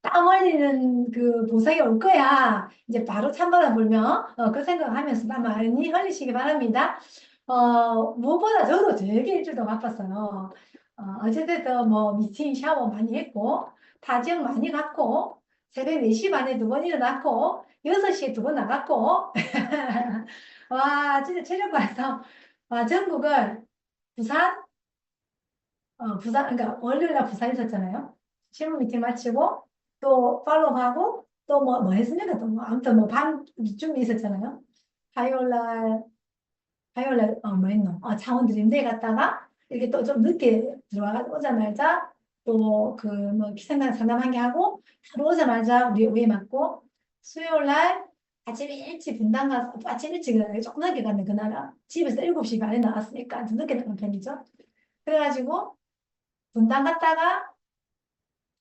땀 흘리는 그 보상이 올 거야. 이제 바로 찬바람 불면, 그 생각하면서 땀 많이 흘리시기 바랍니다. 무엇보다 저도 되게 일주일 동안 바빴어요. 어쨌든 뭐 미팅 샤워 많이 했고, 타지역 많이 갔고, 새벽 4시 반에 2번 일어났고, 6시에 2번 나갔고, 와, 진짜 체력 봐서, 전국을 부산, 그러니까 월요일 날 부산 있었잖아요. 실무 미팅 마치고, 또 팔로우하고, 또 뭐 했습니까? 또 뭐, 아무튼 뭐 밤쯤 있었잖아요. 화요일 날, 뭐 했노? 창원 드림데이 갔다가, 이렇게 또 좀 늦게 오자마자, 또 그 뭐 기생강 상담한 게 하고, 바로 오자마자 우리 오해 맞고, 수요일 날 아침 일찍 분당 가서, 또 아침 일찍 조금 늦게 갔네, 그날은. 집에서 7시 반에 나왔으니까 좀 늦게 나간 편이죠. 그래가지고, 분당 갔다가,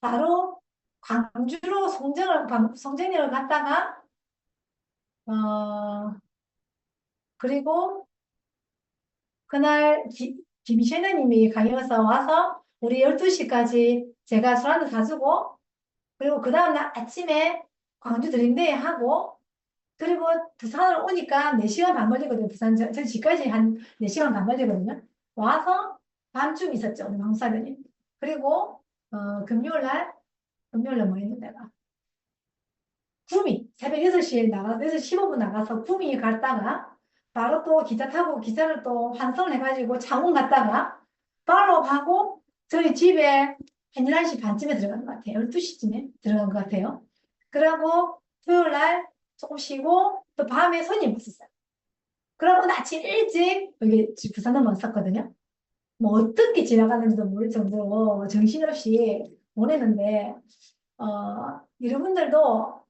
바로 광주로 송정역을 갔다가, 어, 그리고 그날 김신혜님이 강의에서 와서 우리 12시까지 제가 술 한잔 사주고, 그리고 그 다음날 아침에 광주 드림데이 하고, 그리고 부산으로 오니까 4시간 반 걸리거든요. 저 집까지 한 4시간 반 걸리거든요. 와서 밤쯤 있었죠. 우리 황사장님. 그리고, 금요일 날 뭐 했는데, 내가. 구미, 새벽 6시에 6시 15분 나가서 구미 갔다가, 바로 또 기차 타고 기차를 또 환승을 해가지고 창원 갔다가, 바로 가고, 저희 집에 한 11시 반쯤에 들어간 것 같아요. 12시쯤에 들어간 것 같아요. 그러고 토요일 날 조금 쉬고, 또 밤에 손님 왔었어요. 그러고 아침 일찍, 여기 부산은 왔었거든요. 뭐 어떻게 지나가는지도 모를 정도로 정신없이 보내는데, 여러분들도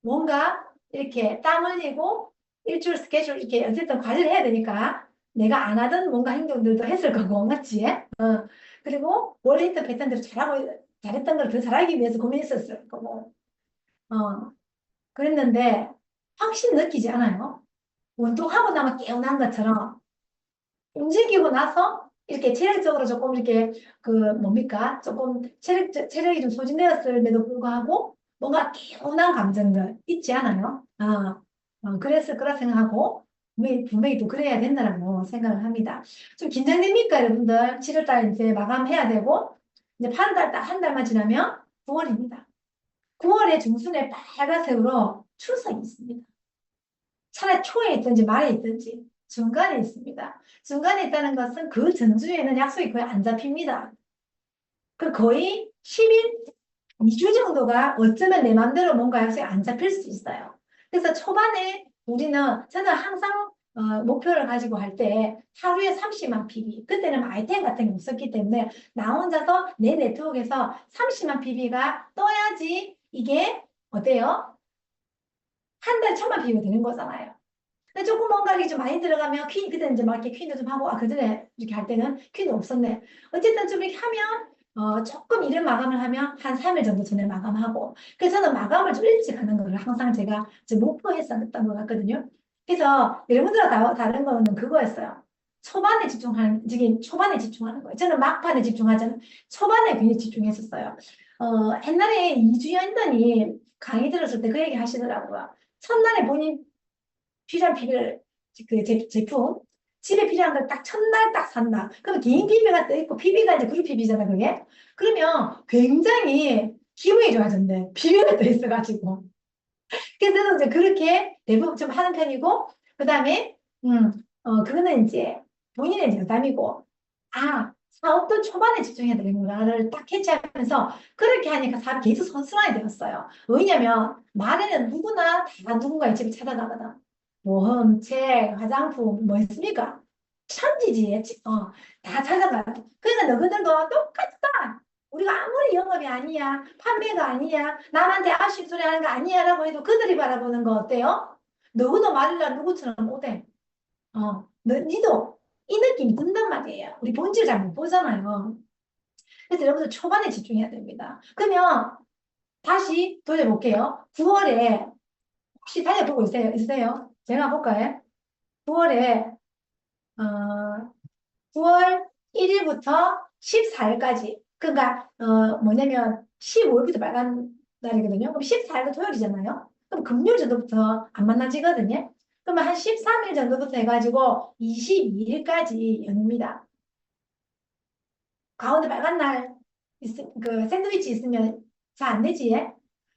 뭔가 이렇게 땀 흘리고 일주일 스케줄 이렇게 어쨌든 관리를 해야 되니까 내가 안 하던 뭔가 행동들도 했을 거고, 맞지? 그리고 원래 했던 패턴대로 잘했던 걸 더 잘하기 위해서 고민했었을 거고, 어, 그랬는데 확실히 느끼지 않아요? 운동하고 나면 깨어난 것처럼 움직이고 나서 이렇게 체력적으로 조금 이렇게 그 뭡니까? 조금 체력이 좀 소진되었을에도 불구하고 뭔가 개운한 감정들 있지 않아요? 그랬을 거라 생각하고 분명히 또 그래야 된다고 생각을 합니다. 좀 긴장됩니까, 여러분들? 7월달 이제 마감해야 되고 이제 8월달 딱 한 달만 지나면 9월입니다. 9월에 중순에 빨간색으로 출석이 있습니다. 차라리 초에 있든지 말에 있든지 중간에 있습니다. 중간에 있다는 것은 그 전주에는 약속이 거의 안 잡힙니다. 그 거의 10일, 2주 정도가 어쩌면 내 맘대로 뭔가 약속이 안 잡힐 수 있어요. 그래서 초반에 저는 항상 목표를 가지고 할 때 하루에 30만 PB, 그때는 아이템 같은 게 없었기 때문에 나 혼자서 내 네트워크에서 30만 PB가 떠야지 이게 어때요? 한 달 천만 PB가 되는 거잖아요. 근데 조금 뭔가 이게 좀 많이 들어가면 그때 이제 막 이렇게 퀸도 좀 하고, 그전에 이렇게 할 때는 퀸이 없었네. 어쨌든 좀 이렇게 하면, 조금 이른 마감을 하면 한 3일 정도 전에 마감하고. 그래서 저는 마감을 좀 일찍 하는 거를 항상 제가 목표했었던 것 같거든요. 그래서 여러분들과 다른 거는 그거였어요. 초반에 집중하는 거예요. 저는 막판에 집중하자면 초반에 굉장히 집중했었어요. 옛날에 이주연더니 강의 들었을 때 그 얘기 하시더라고요. 첫날에 본인 필요한 비비를 제품 집에 필요한 걸 딱 첫날 딱 산다. 그럼 개인 비비가 떠 있고 비비가 이제 그룹 비비잖아 그게. 그러면 굉장히 기분이 좋아진대. 비비가 떠 있어가지고. 그래서 저는 이제 그렇게 대부분 좀 하는 편이고, 그 다음에 그거는 이제 본인의 이제 부담이고, 사업도 초반에 집중해야 되는구나를 딱 캐치하면서 그렇게 하니까 사업이 계속 선순환이 되었어요. 왜냐면 말에는 누구나 다 누군가의 집을 찾아가거든. 모험, 책, 화장품, 뭐 있습니까? 천지지, 다 찾아가요. 그러니까 너희들도 똑같다. 우리가 아무리 영업이 아니야, 판매가 아니야, 남한테 아쉬운 소리 하는 거 아니야라고 해도 그들이 바라보는 거 어때요? 너희도 말이라 누구처럼 못해. 니도 이 느낌이 든단 말이에요. 우리 본질 잘 못 보잖아요. 그래서 여러분들 초반에 집중해야 됩니다. 그러면 다시 돌려볼게요. 9월에 혹시 달려보고 있으세요? 제가 볼까요? 9월에 9월 1일부터 14일까지. 그러니까 뭐냐면 15일부터 빨간 날이거든요. 그럼 14일도 토요일이잖아요. 그럼 금요일 정도부터 안 만나지거든요. 그러면 한 13일 정도부터 해가지고 22일까지 연휴입니다. 가운데 빨간 날, 그 샌드위치 있으면 잘 안 되지?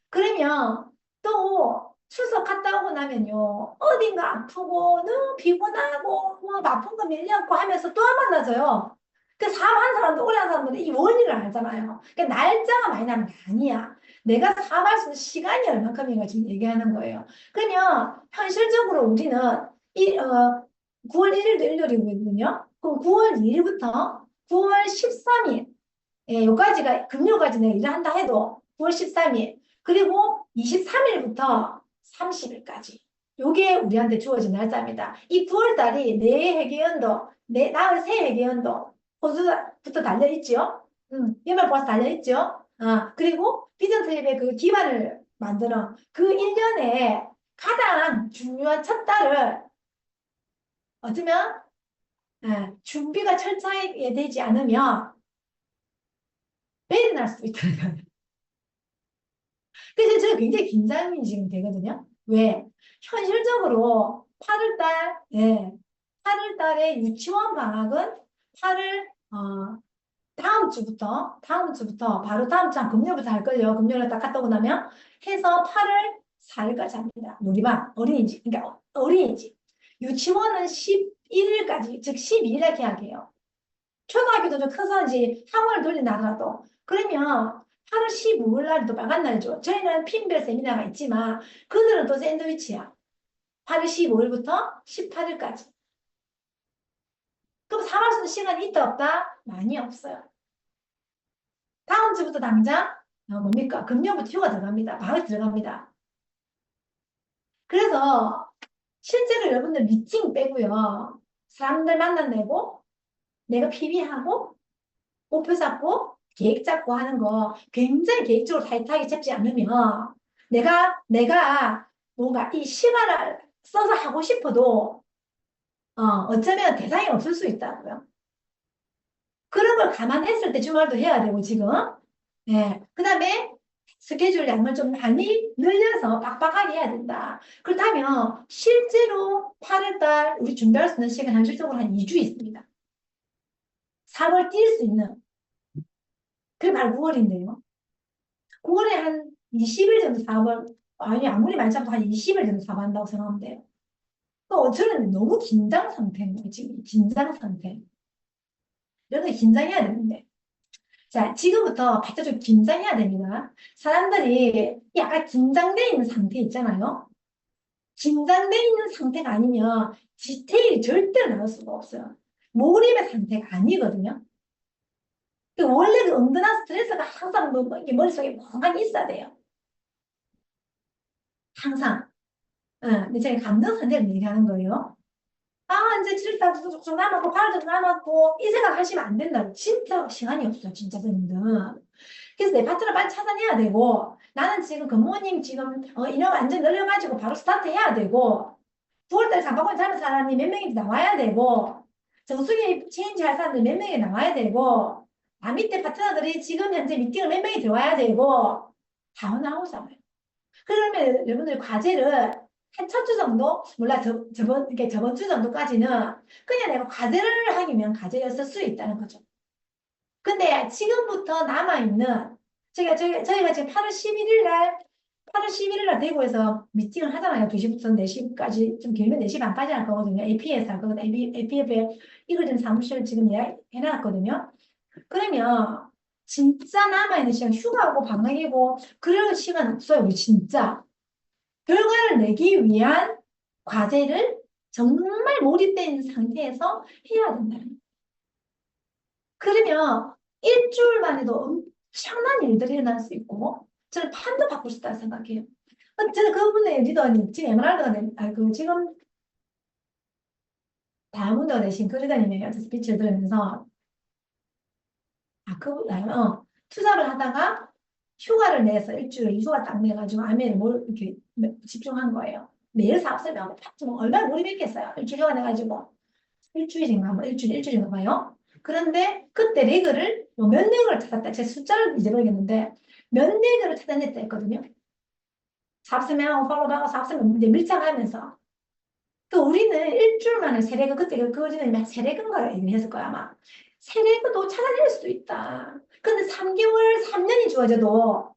그러면 또 출석 갔다 오고 나면요. 어딘가 아프고 너무 피곤하고 뭐 아픈 거 밀렸고 하면서 또 안 만나져요. 그 사업한 사람도 오래 한 사람들은 이 원리를 알잖아요. 그러니까 날짜가 많이 나면 아니야. 내가 사업할 수 있는 시간이 얼만큼인가 지금 얘기하는 거예요. 그러면 현실적으로 우리는 9월 1일도 일요일이거든요. 그럼 9월 2일부터 9월 13일 예, 요까지가 금요일까지 내가 일을 한다 해도 9월 13일 그리고 23일부터 30일까지 요게 우리한테 주어진 날짜입니다. 이 9월 달이 내 회계연도 나의 새 회계연도 호수부터 달려있죠. 연말 보아서 달려있죠. 그리고 비전 트립의 그 기반을 만드는 그 1년에 가장 중요한 첫 달을 어쩌면 준비가 철저하게 되지 않으면 베일이 날 수도 있다는 거예요. 그래서 제가 굉장히 긴장이 지금 되거든요. 왜? 현실적으로 8월 달, 예, 8월 달에 유치원 방학은 8월, 다음 주부터, 바로 다음 주 한 금요일부터 할걸요. 금요일에 딱 갔다 오고 나면 해서 8월 4일까지 합니다. 놀이방, 어린이집, 그러니까 어린이집. 유치원은 11일까지, 즉 12일에 개학해요. 초등학교도 좀 커서 이제 학원을 돌린다 하더라도. 그러면 8월 15일 날이 또 빨간 날이죠. 저희는 핀별 세미나가 있지만 그들은 또 샌드위치야. 8월 15일부터 18일까지. 그럼 3월 쓰는 시간이 있다 없다? 많이 없어요. 다음 주부터 당장 뭡니까? 금요일부터 휴가 들어갑니다. 바로 들어갑니다. 그래서 실제로 여러분들 미팅 빼고요. 사람들 만나내고 내가 PB하고 목표 잡고 계획 잡고 하는 거 굉장히 계획적으로 타이트하게 잡지 않으면 내가 뭔가 이 시간을 써서 하고 싶어도 어쩌면 대상이 없을 수 있다고요. 그런 걸 감안했을 때 주말도 해야 되고 지금 예. 그다음에 스케줄 양을 좀 많이 늘려서 빡빡하게 해야 된다. 그렇다면 실제로 8월달 우리 준비할 수 있는 시간 현실적으로 한 2주 있습니다. 4월 뛸 수 있는 그게 바로 9월인데요. 9월에 한 20일 정도 사업을, 아니, 아무리 많이 잡도 한 20일 정도 사업한다고 생각하면 돼요. 또 저는 너무 긴장 상태인 거예요, 지금. 긴장 상태. 여러분 긴장해야 되는데. 자, 지금부터 바짝 좀 긴장해야 됩니다. 사람들이 약간 긴장돼 있는 상태 있잖아요. 긴장돼 있는 상태가 아니면 디테일이 절대로 나올 수가 없어요. 몰입의 상태가 아니거든요. 원래 그 은근한 스트레스가 항상 뭐 이렇게 머릿속에 멍하니 있어야 돼요. 항상. 근데 제가 감정 상태를 얘기하는 거예요. 이제 7달 쭉 남았고, 8월 남았고, 이 생각 하시면 안 된다고. 진짜 시간이 없어요, 진짜, 여러분들. 그래서 내 파트너 빨리 찾아내야 되고, 나는 지금 굿모닝 지금, 인원 완전 늘려가지고 바로 스타트 해야 되고, 9월달에 장바구니 잡은 사람이 몇 명인지 나와야 되고, 정수기 체인지 할 사람들 몇 명이 나와야 되고, 밑에 파트너들이 지금 현재 미팅을 몇 명이 들어와야 되고, 다 나오잖아요. 그러면 여러분들 과제를 한 첫 주 정도? 몰라, 저번 주 정도까지는 그냥 내가 과제를 하기면 과제를 쓸 수 있다는 거죠. 근데 지금부터 남아있는, 저희가 지금 8월 11일 날 대구에서 미팅을 하잖아요. 2시부터 4시까지, 좀 길면 4시 반까지 할 거거든요. AP에서 할 거거든요. APF에 이걸 지금 사무실 지금 예약해놨거든요. 그러면 진짜 남아있는 시간, 휴가고 방학이고, 그럴 시간 없어요. 우리 진짜. 결과를 내기 위한 과제를 정말 몰입된 있는 상태에서 해야 된다는 거예요. 그러면 일주일만 해도 엄청난 일들이 일어날 수 있고 저는 판도 바꿀 수 있다고 생각해요. 저는 그분의 리더님 지금 MRR가 지금 다이아몬드가 되신 그 리더님의 스피치를 들으면서 투잡을 하다가 휴가를 내서 일주일 휴가 딱 내가지고 아메를 이렇게 집중한 거예요. 매일 사업 설명하고 뭐 얼마나 몰입했겠어요. 일주일 휴가 내가지고 일주일인가 뭐 일주일인가 봐요. 그런데 그때 레그를 몇 레그를 찾았다. 제 숫자를 잊어버리겠는데 면대교를 찾아냈다 했거든요. 잡스면 팔로우하고 잡스면 이제 밀착하면서. 그 우리는 일주일 만에 세례금, 그때 그거는 세례금가 얘기했을 거야, 아마. 세례금도 찾아낼 수도 있다. 근데 3개월, 3년이 주어져도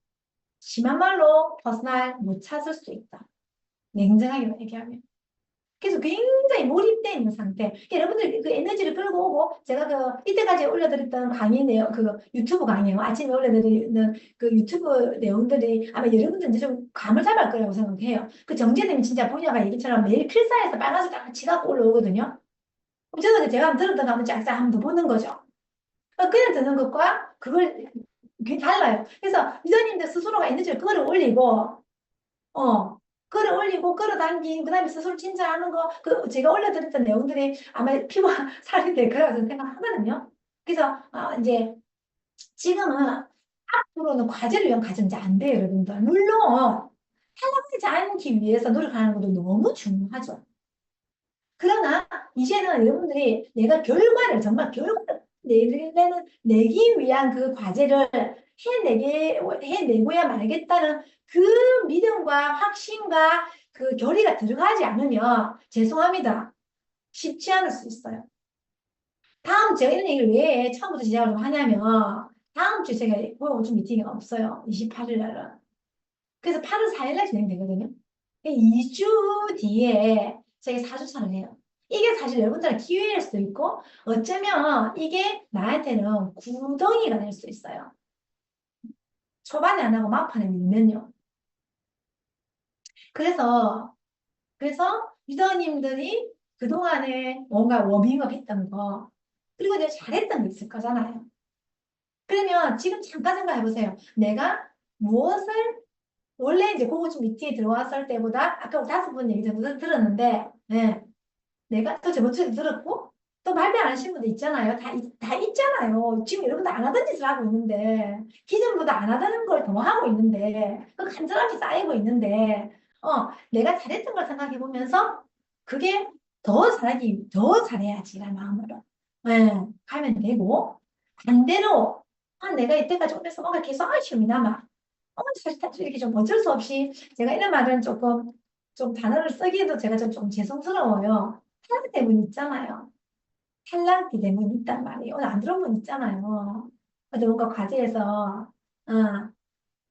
심한 말로 퍼스널 못 찾을 수도 있다. 냉정하게 얘기하면. 그래서 굉장히 몰입되어 있는 상태. 그러니까 여러분들 그 에너지를 끌고 오고, 제가 그 이때까지 올려드렸던 강의 내용, 그 유튜브 강의요. 아침에 올려드리는 그 유튜브 내용들이 아마 여러분들 이제 좀 감을 잡을 거라고 생각해요. 그 정제님이 진짜 분야가 얘기처럼 매일 필사에서 빨간색 딱 지갖고 올라오거든요. 그럼 저도 제가 한번 들었던 거 한번 쫙쫙 한번 더 보는 거죠. 그냥 듣는 것과 그걸, 그게 달라요. 그래서 리더님들 스스로가 에너지를 끌어올리고, 어, 끌어올리고, 끌어당긴, 그 다음에 스스로 칭찬하는 거, 그, 제가 올려드렸던 내용들이 아마 피부와 살이 될 거라고 저는 생각하거든요. 그래서, 이제, 지금은, 앞으로는 과제를 위한 과제는 이제 안 돼요, 여러분들. 물론, 탈락하지 않기 위해서 노력하는 것도 너무 중요하죠. 그러나, 이제는 여러분들이 내가 결과를, 정말 결과를 내기 위한 그 과제를 해내고야 말겠다는 그 믿음과 확신과 그 결의가 들어가지 않으면 죄송합니다. 쉽지 않을 수 있어요. 다음 제가 이런 얘기를 왜 처음부터 시작을 하냐면 다음 주 제가 보여준 미팅이 없어요. 28일 날은. 그래서 8월 4일 날 진행되거든요. 2주 뒤에 저희 4주차를 해요. 이게 사실 여러분들은 기회일 수도 있고 어쩌면 이게 나한테는 구덩이가 될 수 있어요. 초반에 안 하고 막판에 밀면요. 그래서 리더님들이 그동안에 뭔가 워밍업 했던 거 그리고 이제 잘했던 게 있을 거잖아요. 그러면 지금 잠깐 생각해 보세요. 내가 무엇을 원래 이제 고고층 미팅에 들어왔을 때보다 아까 5번 얘기 들었는데 네. 내가 또 저번 주에 들었고 또 발표 안 하신 분도 있잖아요. 다 있잖아요. 지금 여러분들 안 하던 짓을 하고 있는데 기존보다 안 하던 걸 더 하고 있는데 그 간절함이 쌓이고 있는데 내가 잘했던 걸 생각해 보면서 그게 더 잘해야지라는 마음으로 네, 가면 되고 반대로 내가 이때까지 오면서 뭔가 계속 아쉬움이 남아. 사실 이렇게 좀 어쩔 수 없이 제가 이런 말은 조금 좀 단어를 쓰기에도 제가 좀 죄송스러워요. 탈락 때문 있잖아요. 탈락기 때문 있단 말이에요. 오늘 안 들어본 분 있잖아요. 어제 뭔가 과제에서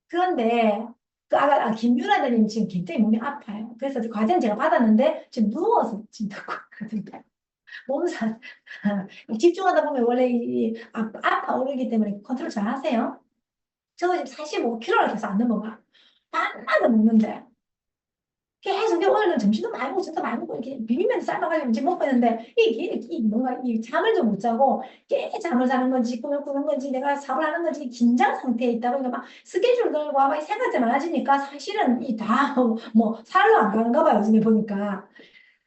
그런데 그 아까 김유라님 지금 굉장히 몸이 아파요. 그래서 그 과제는 제가 받았는데 지금 누워서 지금 듣고 있거든요. 몸살 집중하다 보면 원래 아파 오르기 때문에 컨트롤 잘 하세요. 저 지금 45kg를 계속 안 넘어가. 밤마다 먹는데. 계속 오늘은 점심도 많이 먹고 저도 많이 먹고 이렇게 비비면서 삶아가지고 지금 먹고 있는데 이게 뭔가 이 잠을 좀 못 자고 깨 잠을 자는 건지 꿈을 꾸는 건지 내가 사업을 하는 건지 긴장 상태에 있다 보니까 막 스케줄 들고 막 생각이 많아지니까 사실은 이 다 뭐 살로 안 가는가 봐요 요즘에 보니까.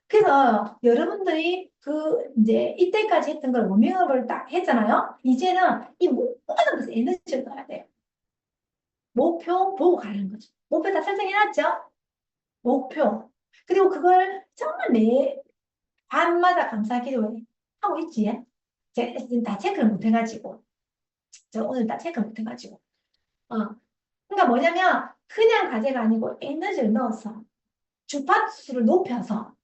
그래서 여러분들이 그 이제 이때까지 했던 걸 워밍업을 딱 했잖아요. 이제는 이 모든 것에 에너지를 넣어야 돼요. 목표 보고 가는 거죠. 목표 다 설정해놨죠? 목표. 그리고 그걸 정말 매 밤마다 감사 기도를 하고 있지. 제가 지금 다 체크를 못 해가지고. 저 오늘 다 체크 못 해가지고. 어. 그러니까 뭐냐면 그냥 과제가 아니고 에너지를 넣어서 주파수를 높여서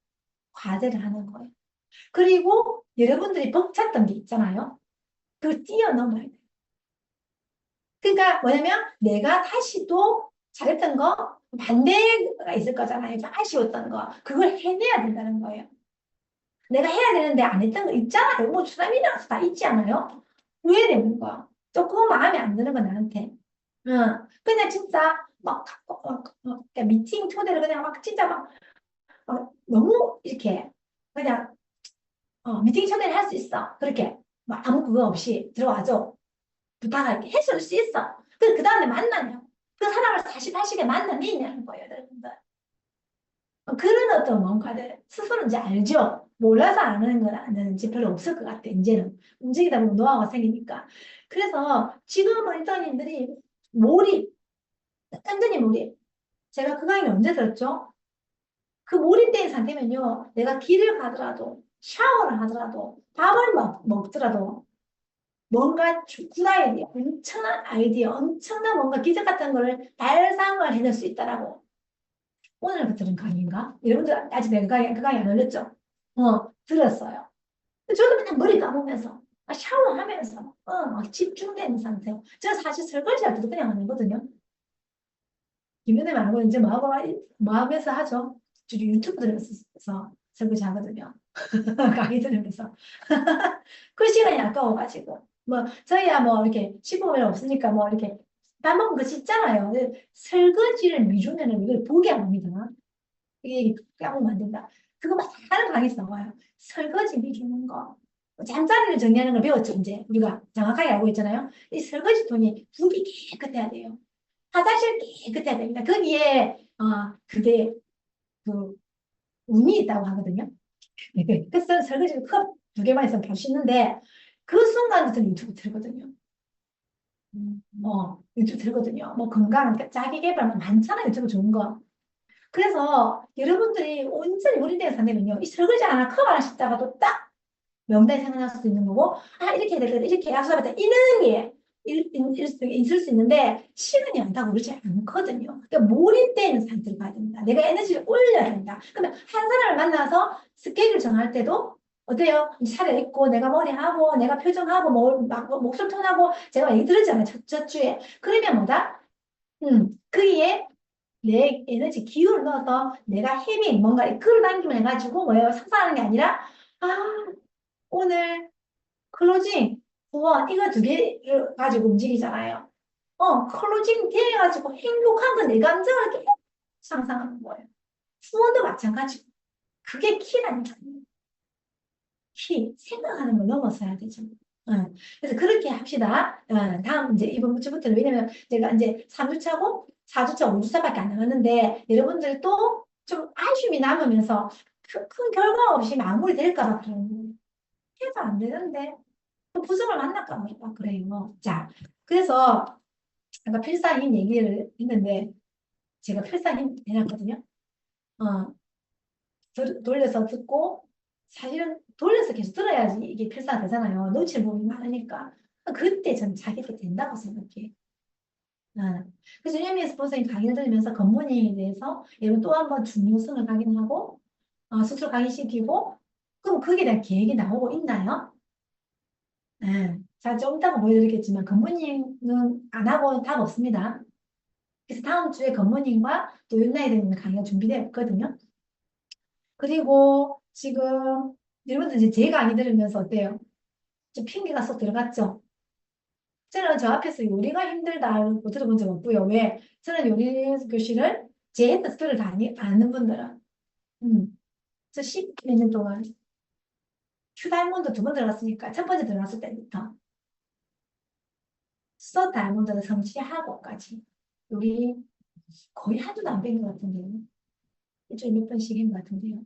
과제를 하는 거예요. 그리고 여러분들이 벅찼던 게 있잖아요. 그걸 뛰어넘어야 돼요. 그러니까 뭐냐면 내가 다시 또 잘했던 거 반대가 있을 거잖아요. 좀 아쉬웠던 거. 그걸 해내야 된다는 거예요. 내가 해야 되는데 안 했던 거 있잖아요. 뭐 주사위라서 다 있지 않아요? 후회되는 거. 조금 마음에 안 드는 거 나한테. 응. 그냥 진짜 막 그냥 미팅 초대를 그냥 막 진짜 막 너무 이렇게 그냥 미팅 초대를 할 수 있어. 그렇게 막 아무 그거 없이 들어와줘. 부탁할게. 해줄 수 있어. 그 다음에 만나면 그 사람을 다시 다시게 만나느냐는 거예요, 여러분들. 그런 어떤 뭔가를 스스로 이제 알죠. 몰라서 아는 건 아는지 별로 없을 것 같아, 이제는. 움직이다 보면 노하우가 생기니까. 그래서 지금은 일단님들이 몰입, 완전히 몰입. 제가 그 강의를 언제 들었죠? 그 몰입된 상태면요. 내가 길을 가더라도, 샤워를 하더라도, 밥을 먹더라도, 뭔가 굿 아이디어, 엄청난 아이디어, 엄청난 뭔가 기적 같은 거를 발상을 해낼 수 있다라고. 오늘 들은 강의인가? 여러분들 아직 내가 그 강의 안 올렸죠? 들었어요. 저도 그냥 머리 감으면서, 샤워하면서, 막 집중되는 상태요. 제가 사실 설거지할 때도 그냥 안 하거든요. 김연애 말고 이제 뭐 하면서 하죠? 주로 유튜브 들으면서 설거지 하거든요. 강의 들으면서. 그 시간이 아까워가지고. 뭐, 저희야 뭐 이렇게 15분 없으니까 뭐 이렇게 밥 먹은 거 씻잖아요. 근데 설거지를 미루면은 이걸 보게 안 합니다. 이게 까먹으면 안 된다. 그거 막 하는 강의에서 나와요. 설거지 미루는 거. 잠자리를 정리하는 걸 배웠죠, 이제. 우리가 정확하게 알고 있잖아요. 이 설거지 돈이 부이 깨끗해야 돼요. 화장실 깨끗해야 됩니다. 거기에, 그게, 그, 운이 있다고 하거든요. 그래서 설거지를 컵두 개만 있으면 바로 씻는데, 그 순간에 저는 유튜브 틀거든요. 유튜브 틀거든요. 뭐 건강, 그러니까 자기 개발 많잖아요. 유튜브 좋은 거. 그래서 여러분들이 온전히 우리 때에 산다면요. 이 설거지 하나, 컵 하나 씻다가도 딱 명단이 생각날 수도 있는 거고, 이렇게 해야 되거든. 이렇게 약속하다 이런 게 있을 수 있는데, 시간이 많다고 그러지 않거든요. 그러니까 몰입되어 있는 상태를 봐야 됩니다. 내가 에너지를 올려야 된다. 그러면 한 사람을 만나서 스케줄 정할 때도 어때요? 차려입고, 내가 머리하고, 내가 표정하고, 목소리 톤하고, 제가 얘기 들었잖아요. 첫 주에. 그러면 뭐다? 거기에 내 에너지 기울을 넣어서 내가 헤비 뭔가 끌어당김을 해가지고 뭐예요? 상상하는 게 아니라 아 오늘 클로징 후원 이거 두 개를 가지고 움직이잖아요. 클로징 돼가지고 행복한 건 내 감정을 계속 상상하는 거예요. 후원도 마찬가지고 그게 키라니까요. 키 생각하는 걸 넘어서야 되죠. 그래서 그렇게 합시다. 다음 이제 이번 주부터는 왜냐면 제가 이제 3주차고 4주차, 5주차밖에 안 남았는데 여러분들도 좀 아쉬움이 남으면서 큰 결과 없이 마무리될까 봐 그런 거예요. 해도 안 되는데 또 부정을 만날까 봐 그래요. 자, 그래서 아까 필사힘 얘기를 했는데 제가 필사힘 해놨거든요. 어, 돌려서 듣고 사실은 돌려서 계속 들어야지 이게 필사가 되잖아요. 놓칠 부분이 많으니까. 그때 전 자기가 된다고 생각해. 아, 그래서 유미스 스폰서님 강의를 들으면서 겉모닝에 대해서 여러분 또 한 번 중요성을 확인하고 스스로 강의시키고 그럼 그게 대한 계획이 나오고 있나요? 자, 좀 이따가 보여드리겠지만 겉모닝은 안 하고 답 없습니다. 그래서 다음 주에 겉모닝과 또 윤나에 대한 강의가 준비되어 있거든요. 그리고 지금 여러분들 이제 제 강의 들으면서 어때요? 좀 핑계가 쏙 들어갔죠? 저는 저 앞에서 요리가 힘들다고 들어본 적 없고요. 왜? 저는 요리 교실을 제 했던 스토리를 다 아는 분들은 저 10몇 년 동안 큐다이몬드 두 번 들어갔으니까 첫 번째 들어갔을 때부터 수서 다이몬드를 성취하고까지 요리 거의 하루도 안 뺀 것 같은데요. 일주일에 몇 번씩 한것 같은데요.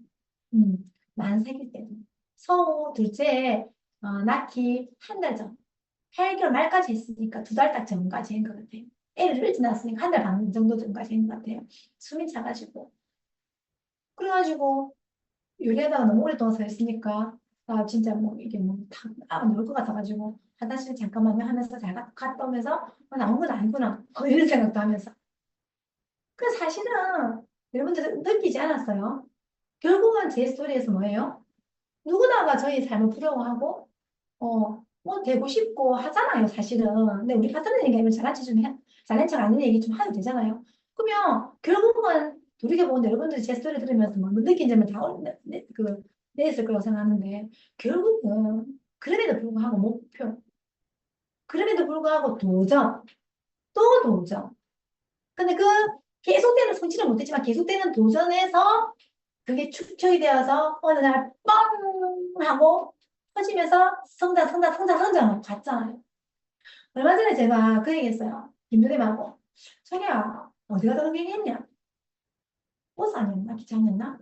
만 3개 때도. 서우 둘째 낳기 한 달 전. 8개월 말까지 했으니까 2달 딱 전까지 한 것 같아요. 애를 일찍 낳았으니까 한 달 반 정도 전까지 한 것 같아요. 숨이 차가지고. 그래가지고 요리하다가 너무 오랫동안 서 있으니까 나 진짜 뭐 이게 뭐다 누울 것 같아가지고 화장실 잠깐만요 하면서 잘 갔다 오면서 나온 건 아니구나 이런 생각도 하면서 그 사실은 여러분들 느끼지 않았어요. 결국은 제 스토리에서 뭐예요? 누구나가 저희 삶을 부러워하고 뭐 되고 싶고 하잖아요, 사실은. 근데 우리 파트너 얘기하면 잘난 척 아닌 얘기 좀 해도 되잖아요. 그러면 결국은 돌이켜보면 여러분들이 제 스토리 들으면서 뭐 느낀 점을 다 내있을 거라고 생각하는데 결국은 그럼에도 불구하고 목표, 그럼에도 불구하고 도전, 또 도전. 근데 그 계속되는 성취는 못했지만 계속되는 도전에서 그게 축적이 되어서 어느 날 뻥 하고 터지면서 성장 갔잖아요. 얼마 전에 제가 그 얘기했어요. 김도림하고 자기야 어디 가다 그런 얘기했냐? 버스 아니었나? 기차 아니었나?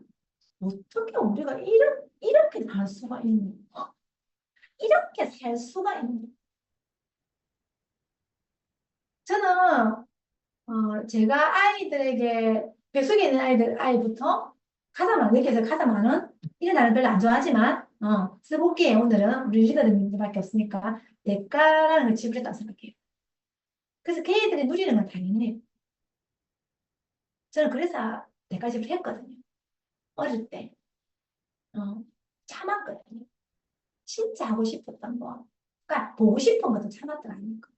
어떻게 우리가 이렇게 살 수가 있니? 이렇게 살 수가 있니? 저는 제가 아이들에게 뱃속에 있는 아이부터 가장 많은 가장 많은 이런 나를 별로 안 좋아하지만 써볼게. 오늘은 우리 리더님들밖에 없으니까 대가라는 걸 지불했다고 생각해요. 그래서 걔네들이 누리는 건 당연해요. 저는 그래서 대가 지불했거든요. 어릴 때. 어, 참았거든요. 진짜 하고 싶었던 거. 그러니까 보고 싶은 것도 참았던 아니고.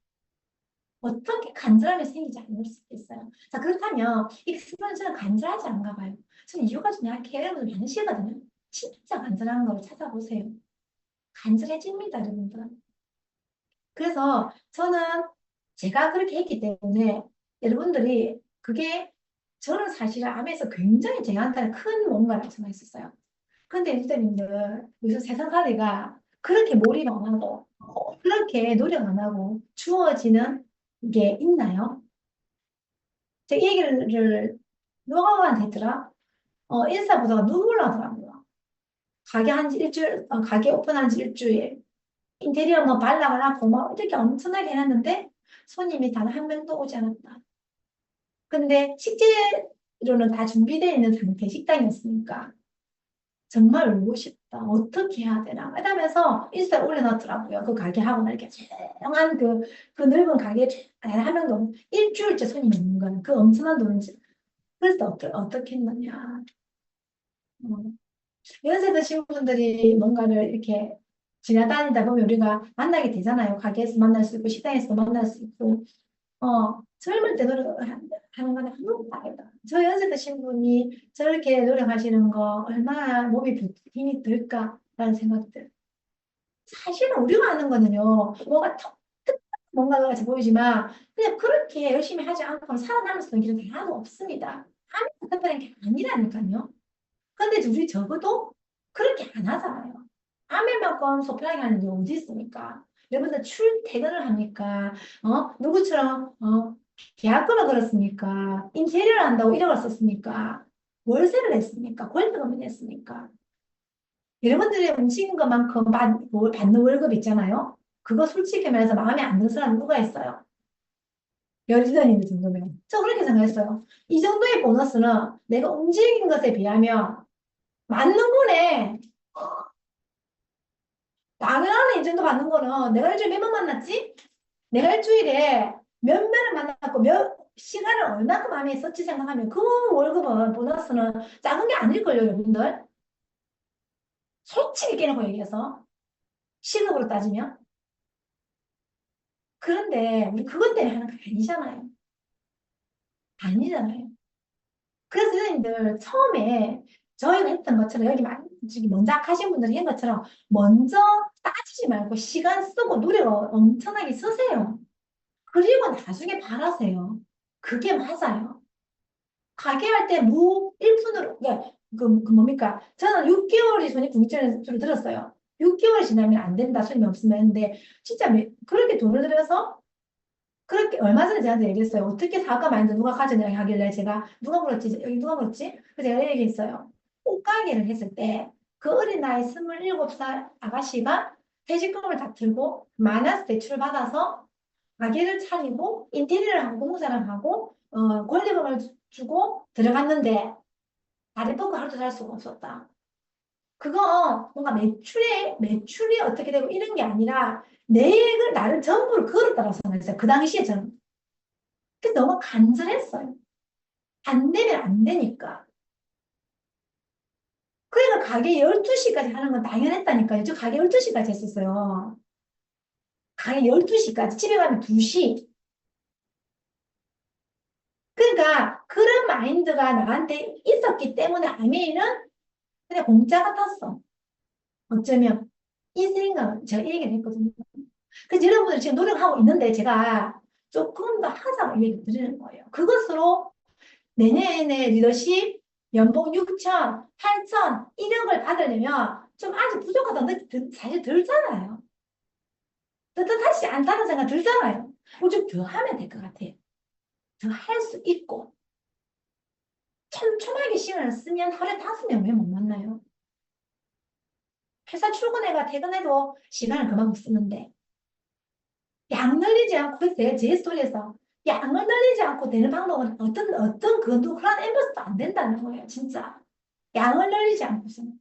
어떻게 간절함이 생기지 않을 수도 있어요. 자, 그렇다면 이 스펀지는 간절하지 않은가 봐요. 저는 이유가 좀 약해. 여러분들 많으시거든요. 진짜 간절한 걸 찾아보세요. 간절해집니다, 여러분들. 그래서 저는 제가 그렇게 했기 때문에 여러분들이 그게 저는 사실 암에서 굉장히 제한테는 큰 뭔가를 전했었어요. 근데 리더님들 요즘 세상살이가 그렇게 몰입 안 하고 그렇게 노력 안 하고 주어지는 게 있나요? 제가 이 얘기를 누가한테 했더라? 인사 보다가 눈물 나더라고요. 가게 한 지 일주일, 가게 오픈한 지 일주일. 인테리어 뭐 발락을 하고 뭐 이렇게 엄청나게 해놨는데 손님이 단 한 명도 오지 않았다. 근데 식재료는 다 준비되어 있는 상태 식당이었으니까 정말 울고 싶다. 어떻게 해야 되나. 이러면서 인스타에 올려놨더라고요. 그 가게하고 이렇게 조용한 그 넓은 가게에 한 명도 없는 일주일째 손님이 없는 거는 그 엄청난 돈을 그래서 어떻게 했느냐. 음. 연세 드신 분들이 뭔가를 이렇게 지나다니다 보면 우리가 만나게 되잖아요. 가게에서 만날 수 있고, 식당에서 만날 수 있고, 젊을 때 노력하는 거는 아무것도 아니다. 저 연세 드신 분이 저렇게 노력하시는 거 얼마나 몸이 힘이 들까라는 생각들. 사실은 우리가 아는 거는요, 뭔가 뭔가 같이 보이지만, 그냥 그렇게 열심히 하지 않고 살아남을 수 있는 길은 하나도 없습니다. 아무것도 한다는 게 아니라니까요. 근데 우리 적어도 그렇게 안 하잖아요. 아메만큼 소프라기 하는 게 어디 있습니까? 여러분들 출퇴근을 합니까? 누구처럼, 계약금을 걸었습니까? 인테리어를 한다고 1억을 썼습니까? 월세를 냈습니까? 골프금을 냈습니까? 여러분들이 움직인 것만큼 받는 월급 있잖아요? 그거 솔직히 말해서 마음에 안 드는 사람 누가 있어요? 열리더니 정도면. 저 그렇게 생각했어요. 이 정도의 보너스는 내가 움직인 것에 비하면 맞는 거네. 당연하네. 이 정도 받는 거는 내가 일주일에 몇 번 만났지? 내가 일주일에 몇 명을 만났고 몇 시간을 얼마큼 안에 썼지 생각하면 그 월급은 보너스는 작은 게 아닐걸요, 여러분들. 솔직히 깨놓고 얘기해서 시급으로 따지면. 그런데 우리 그것 때문에 하는 거 아니잖아요. 아니잖아요. 그래서 선생님들 처음에 저희가 했던 것처럼 여기 저기 먼저 하신 분들이 한 것처럼 먼저 따지지 말고 시간 쓰고 노력 엄청나게 쓰세요. 그리고 나중에 바라세요. 그게 맞아요. 가게 할 때 무 1푼으로, 그 뭡니까? 저는 6개월이 손익 분기점을 들었어요. 6개월이 지나면 안 된다, 손님이 없으면. 근데 진짜 그렇게 돈을 들여서 그렇게 얼마 전에 저한테 얘기했어요. 어떻게 사과 마인드 누가 가졌냐 하길래 제가 누가 물었지? 여기 누가 물었지? 그래서 제가 얘기했어요. 옷가게를 했을 때 그 어린 나이 27살 아가씨가 퇴직금을 다 들고 마이너스 대출을 받아서 가게를 차리고 인테리어를 하고 공사를 하고 권리금을 주고 들어갔는데 다리 뻗고 하루도 살 수가 없었다. 그거 뭔가 매출이 어떻게 되고 이런 게 아니라 내역을 나를 전부를 걸었다고 생각했어요. 그 당시에 저는. 그래서 너무 간절했어요. 안 되면 안 되니까. 그러니까 가게 12시까지 하는 건 당연했다니까요. 저 가게 12시까지 했었어요. 가게 12시까지. 집에 가면 2시. 그러니까 그런 마인드가 나한테 있었기 때문에 아메이는 그냥 공짜 같았어. 어쩌면 이 생각은 제가 이 얘기를 했거든요. 그래서 여러분들 지금 노력하고 있는데 제가 조금 더 하자고 얘기 드리는 거예요. 그것으로 내년에 리더십 연봉 6천, 8천, 1억을 받으려면 좀 아직 부족하다는 느낌 사실 들잖아요. 떳떳하지 않다는 생각 들잖아요. 좀더 하면 될 것 같아요. 더 할 수 있고 촘촘하게 시간을 쓰면 하루에 5명 왜 못 만나요? 회사 출근해가 퇴근해도 시간을 그만큼 쓰는데 양 늘리지 않고 그래서 내가 제 스토리에서 양을 늘리지 않고 되는 방법은 어떤 그 누구란 엠버스도 안 된다는 거예요. 진짜 양을 늘리지 않고서는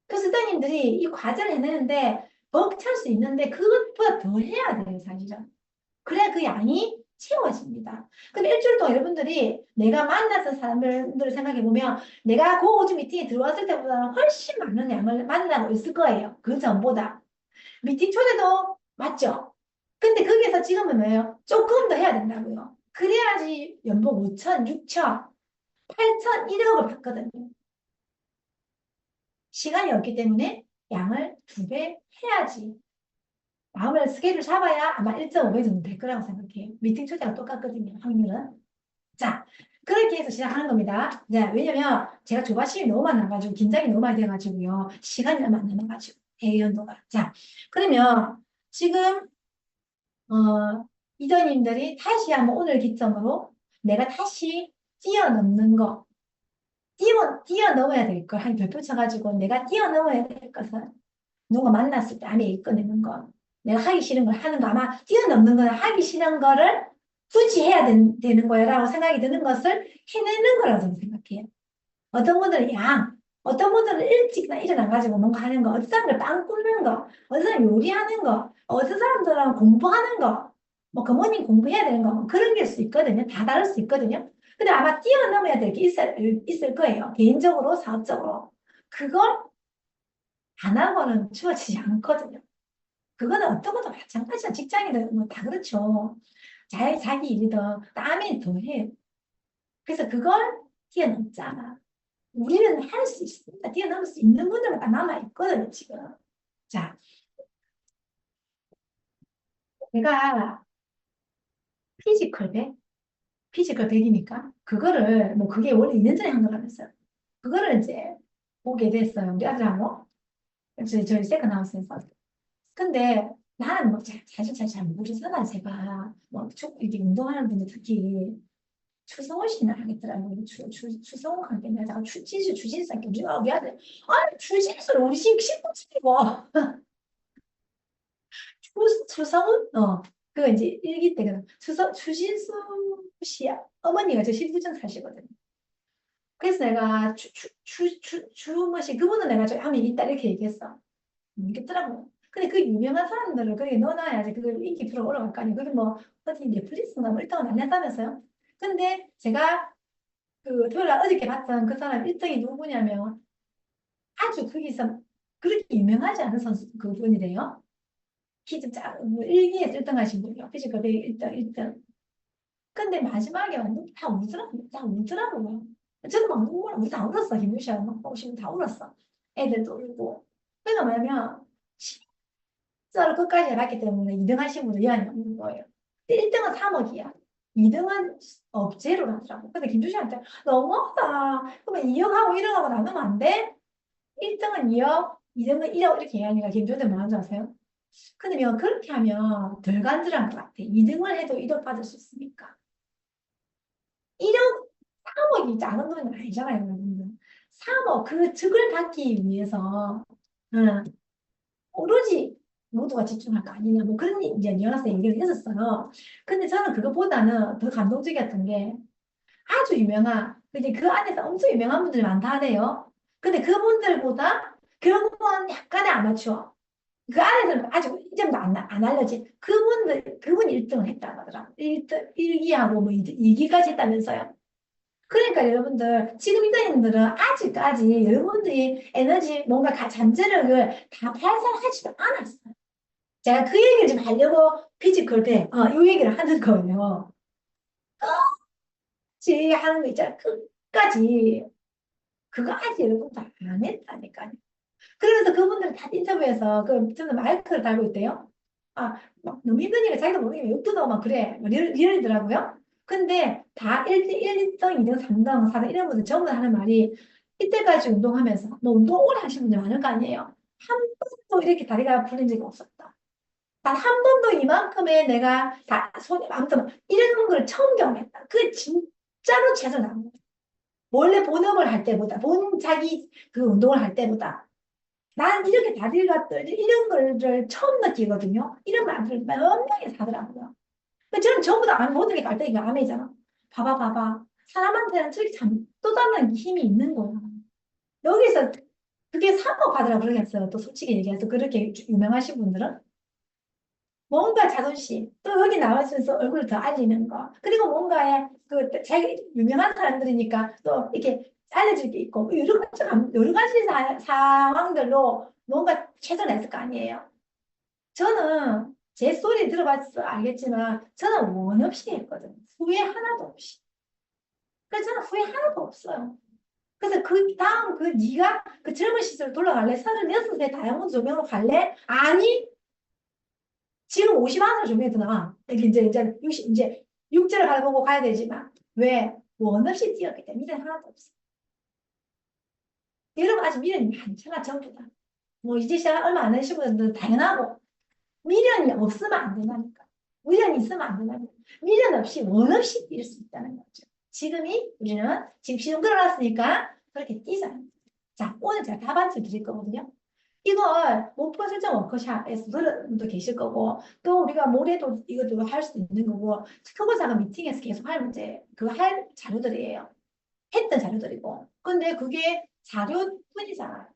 교수님들이 이 과제를 해내는데 벅찰 수 있는데 그것보다 더 해야 돼요, 사실은. 그래야 그 양이 채워집니다. 근데 일주일 동안 여러분들이 내가 만났던 사람들을 생각해 보면 내가 그 오주 미팅에 들어왔을 때보다는 훨씬 많은 양을 만나고 있을 거예요. 그 전보다. 미팅 초대도 맞죠? 근데 거기서 지금은 뭐예요? 조금 더 해야 된다고요. 그래야지 연봉 5천, 6천, 8천, 1억을 받거든요. 시간이 없기 때문에 양을 2배 해야지. 마음을 스케줄 잡아야 아마 1.5배 정도 될 거라고 생각해요. 미팅 초대가 똑같거든요. 확률은. 자, 그렇게 해서 시작하는 겁니다. 네, 왜냐면 제가 조바심이 너무 많아가지고 긴장이 너무 많이 돼가지고요. 시간이 얼마 안 남아가지고 대연도가. 자, 그러면 지금 이전님들이 다시 한번 오늘 기점으로 내가 다시 뛰어넘는 거, 뛰어넘어야 될 걸 한 별표 쳐가지고 내가 뛰어넘어야 될 것은 누가 만났을 때 안에 이끌어내는 거, 내가 하기 싫은 걸 하는 거, 아마 뛰어넘는 거는 하기 싫은 거를 굳이 해야 되는 거야라고 생각이 드는 것을 해내는 거라고 저는 생각해요. 어떤 분들은 어떤 분들은 일찍 일어나가지고 뭔가 하는 거, 어떤 사람들은 빵 굽는 거, 어떤 사람은 요리하는 거, 어떤 사람들은 공부하는 거, 뭐 부모님 공부해야 되는 거, 뭐 그런 게 수 있거든요. 다 다를 수 있거든요. 근데 아마 뛰어넘어야 될 게 있을 거예요. 개인적으로, 사업적으로. 그걸 안 하고는 치워지지 않거든요. 그거는 어떤 것도 마찬가지야. 직장이든 뭐 다 그렇죠. 자기 일이든 땀이 더 해요. 그래서 그걸 뛰어넘잖아. 우리는 할 수 있습니다. 뛰어넘을 수 있는 분들은 다 남아있거든요, 지금. 자, 내가 피지컬 100? 피지컬 100이니까, 그거를, 뭐, 그게 원래 2년 전에 한 거라면서요. 그거를 이제 보게 됐어요. 우리 아들하고. 저희 세컨하우스에서. 근데 나는 뭐, 사실 잘 모르잖아, 제가. 뭐, 이렇게 운동하는 분들 특히. 추성호 씨는 하겠더라고요. 추성호 관계 내가 추진수 할게. 우리 아들, 아니, 추진수를 우리 식구 치고. 추성훈? 그 이제 일기 때가 추신수 씨 어머니가 저 신부전 사시거든요. 그래서 내가 추무씨 그분은 내가 저 하면 있다 이렇게 얘기했어. 있겠더라고. 근데 그 유명한 사람들을 거기 넣어놔야지 그 인기 프로 올라갈 거 아니에요. 그게 뭐 어디 넷플릭스나 뭐 1등은 안 냈다면서요. 근데 제가 그 토요일 날 어저께 봤던 그 사람 1등이 누구냐면 아주 거기서 그렇게 유명하지 않은 선수 그분이래요. 키 좀 작은, 뭐 일기에 1등 하신 분이요. 피지컬 1등, 1등. 근데 마지막에 완전 다 울더라고요. 다 울더라고요. 저도 막 눈물, 우리 다 울었어. 김유시아 막 보시면 다 울었어. 애들도 울고. 그러니까 뭐냐면, 진짜로 끝까지 해봤기 때문에 2등 하신 분들 이해이 없는 거예요. 1등은 3억이야. 2등은 업제로 하더라고. 근데 김주시한테 너무하다. 그러면 2억하고 1억하고 나누면 안 돼? 1등은 2억, 2등은 1억 이렇게 얘기하니까 김주한테 뭐하는 줄 아세요? 근데 내가 그렇게 하면 덜 간절한 것 같아. 2등을 해도 1억 받을 수 있으니까. 1억, 3억이 작은 돈은 아니잖아요, 여러분들. 3억, 그 득을 받기 위해서, 응, 오로지 모두가 집중할 거 아니냐, 뭐 그런 이제 뉘앙스 얘기를 했었어요. 근데 저는 그것보다는 더 감동적이었던 게 아주 유명한, 이제 그 안에서 엄청 유명한 분들이 많다 하네요. 근데 그분들보다 결국은 약간의 아마추어. 그 안에서는 아직 이점도 안 알려진 그분 1등을 했다고 하더라고. 1등, 1기하고 뭐 2기까지 했다면서요. 그러니까 여러분들, 지금 이사님들은 아직까지 여러분들이 에너지, 뭔가 잠재력을 다 발산하지도 않았어요. 제가 그 얘기를 좀 하려고 피지컬 때, 이 얘기를 하는 거예요. 끝까지 하는 거 있잖아. 끝까지. 그거 아직 여러분들 안 했다니까요. 그러면서 그분들 다 인터뷰에서 저는 마이크를 달고 있대요. 막 너무 힘드니까 자기도 모르게 욕도 막 그래. 이러더라고요. 근데 다 1등, 2등, 3등, 4등 이런 분들 전부 다 하는 말이 이때까지 운동하면서 뭐 운동 오래 하신 분들 많을 거 아니에요. 한 번도 이렇게 다리가 풀린 적이 없었다. 단 한 번도 이만큼의 내가 손이 아무튼 이런 걸 처음 경험했다. 그게 진짜로 최선을 다한 거야. 원래 본업을 할 때보다, 자기 그 운동을 할 때보다 난 이렇게 다리가 떨지 이런 거를 처음 느끼거든요. 이런 말들을 몇 명이 하더라고요. 근데 저는 전부 다 모든 게 갈등이가 암이잖아. 봐봐. 사람한테는 저렇게 또 다른 힘이 있는 거야. 여기서 그게 3억 받으라 그러겠어요. 또 솔직히 얘기해서 그렇게 유명하신 분들은. 뭔가 자존심, 또 여기 나와주면서 얼굴을 더 알리는 거. 그리고 뭔가에 그 자기 유명한 사람들이니까 또 이렇게 알려줄 게 있고 여러 가지 상황들로 뭔가 최선을 했을 거 아니에요. 저는 제 소리 들어봐서 알겠지만 저는 원 없이 했거든요. 후회 하나도 없이. 그래서 저는 후회 하나도 없어요. 그래서 그 다음 그 네가 그 젊은 시절 돌아갈래? 36세 다이아몬드 조명으로 갈래? 아니 지금 50만원 조명이 더 나아. 이제 60, 이제 육제를 밟고 가야 되지만 왜? 원 없이 뛰었기 때문에 미련 하나도 없어. 여러분 아직 미련이 많잖아 전부 다. 뭐 이제 시작 얼마 안 되신 분들은 당연하고 미련이 없으면 안 된다니까. 미련이 있으면 안 된다니까. 미련 없이 원 없이 뛸 수 있다는 거죠. 지금이 우리는 지금 시동 걸어놨으니까 그렇게 뛰자. 자, 오늘 제가 답안지 드릴 거거든요. 이걸 목표 설정 워크샵에서 들은 분도 계실 거고, 또 우리가 모레도 이것도 할 수 있는 거고, 초보자가 미팅에서 계속 할 문제, 그거 할 자료들이에요. 했던 자료들이고. 근데 그게 자료뿐이잖아요.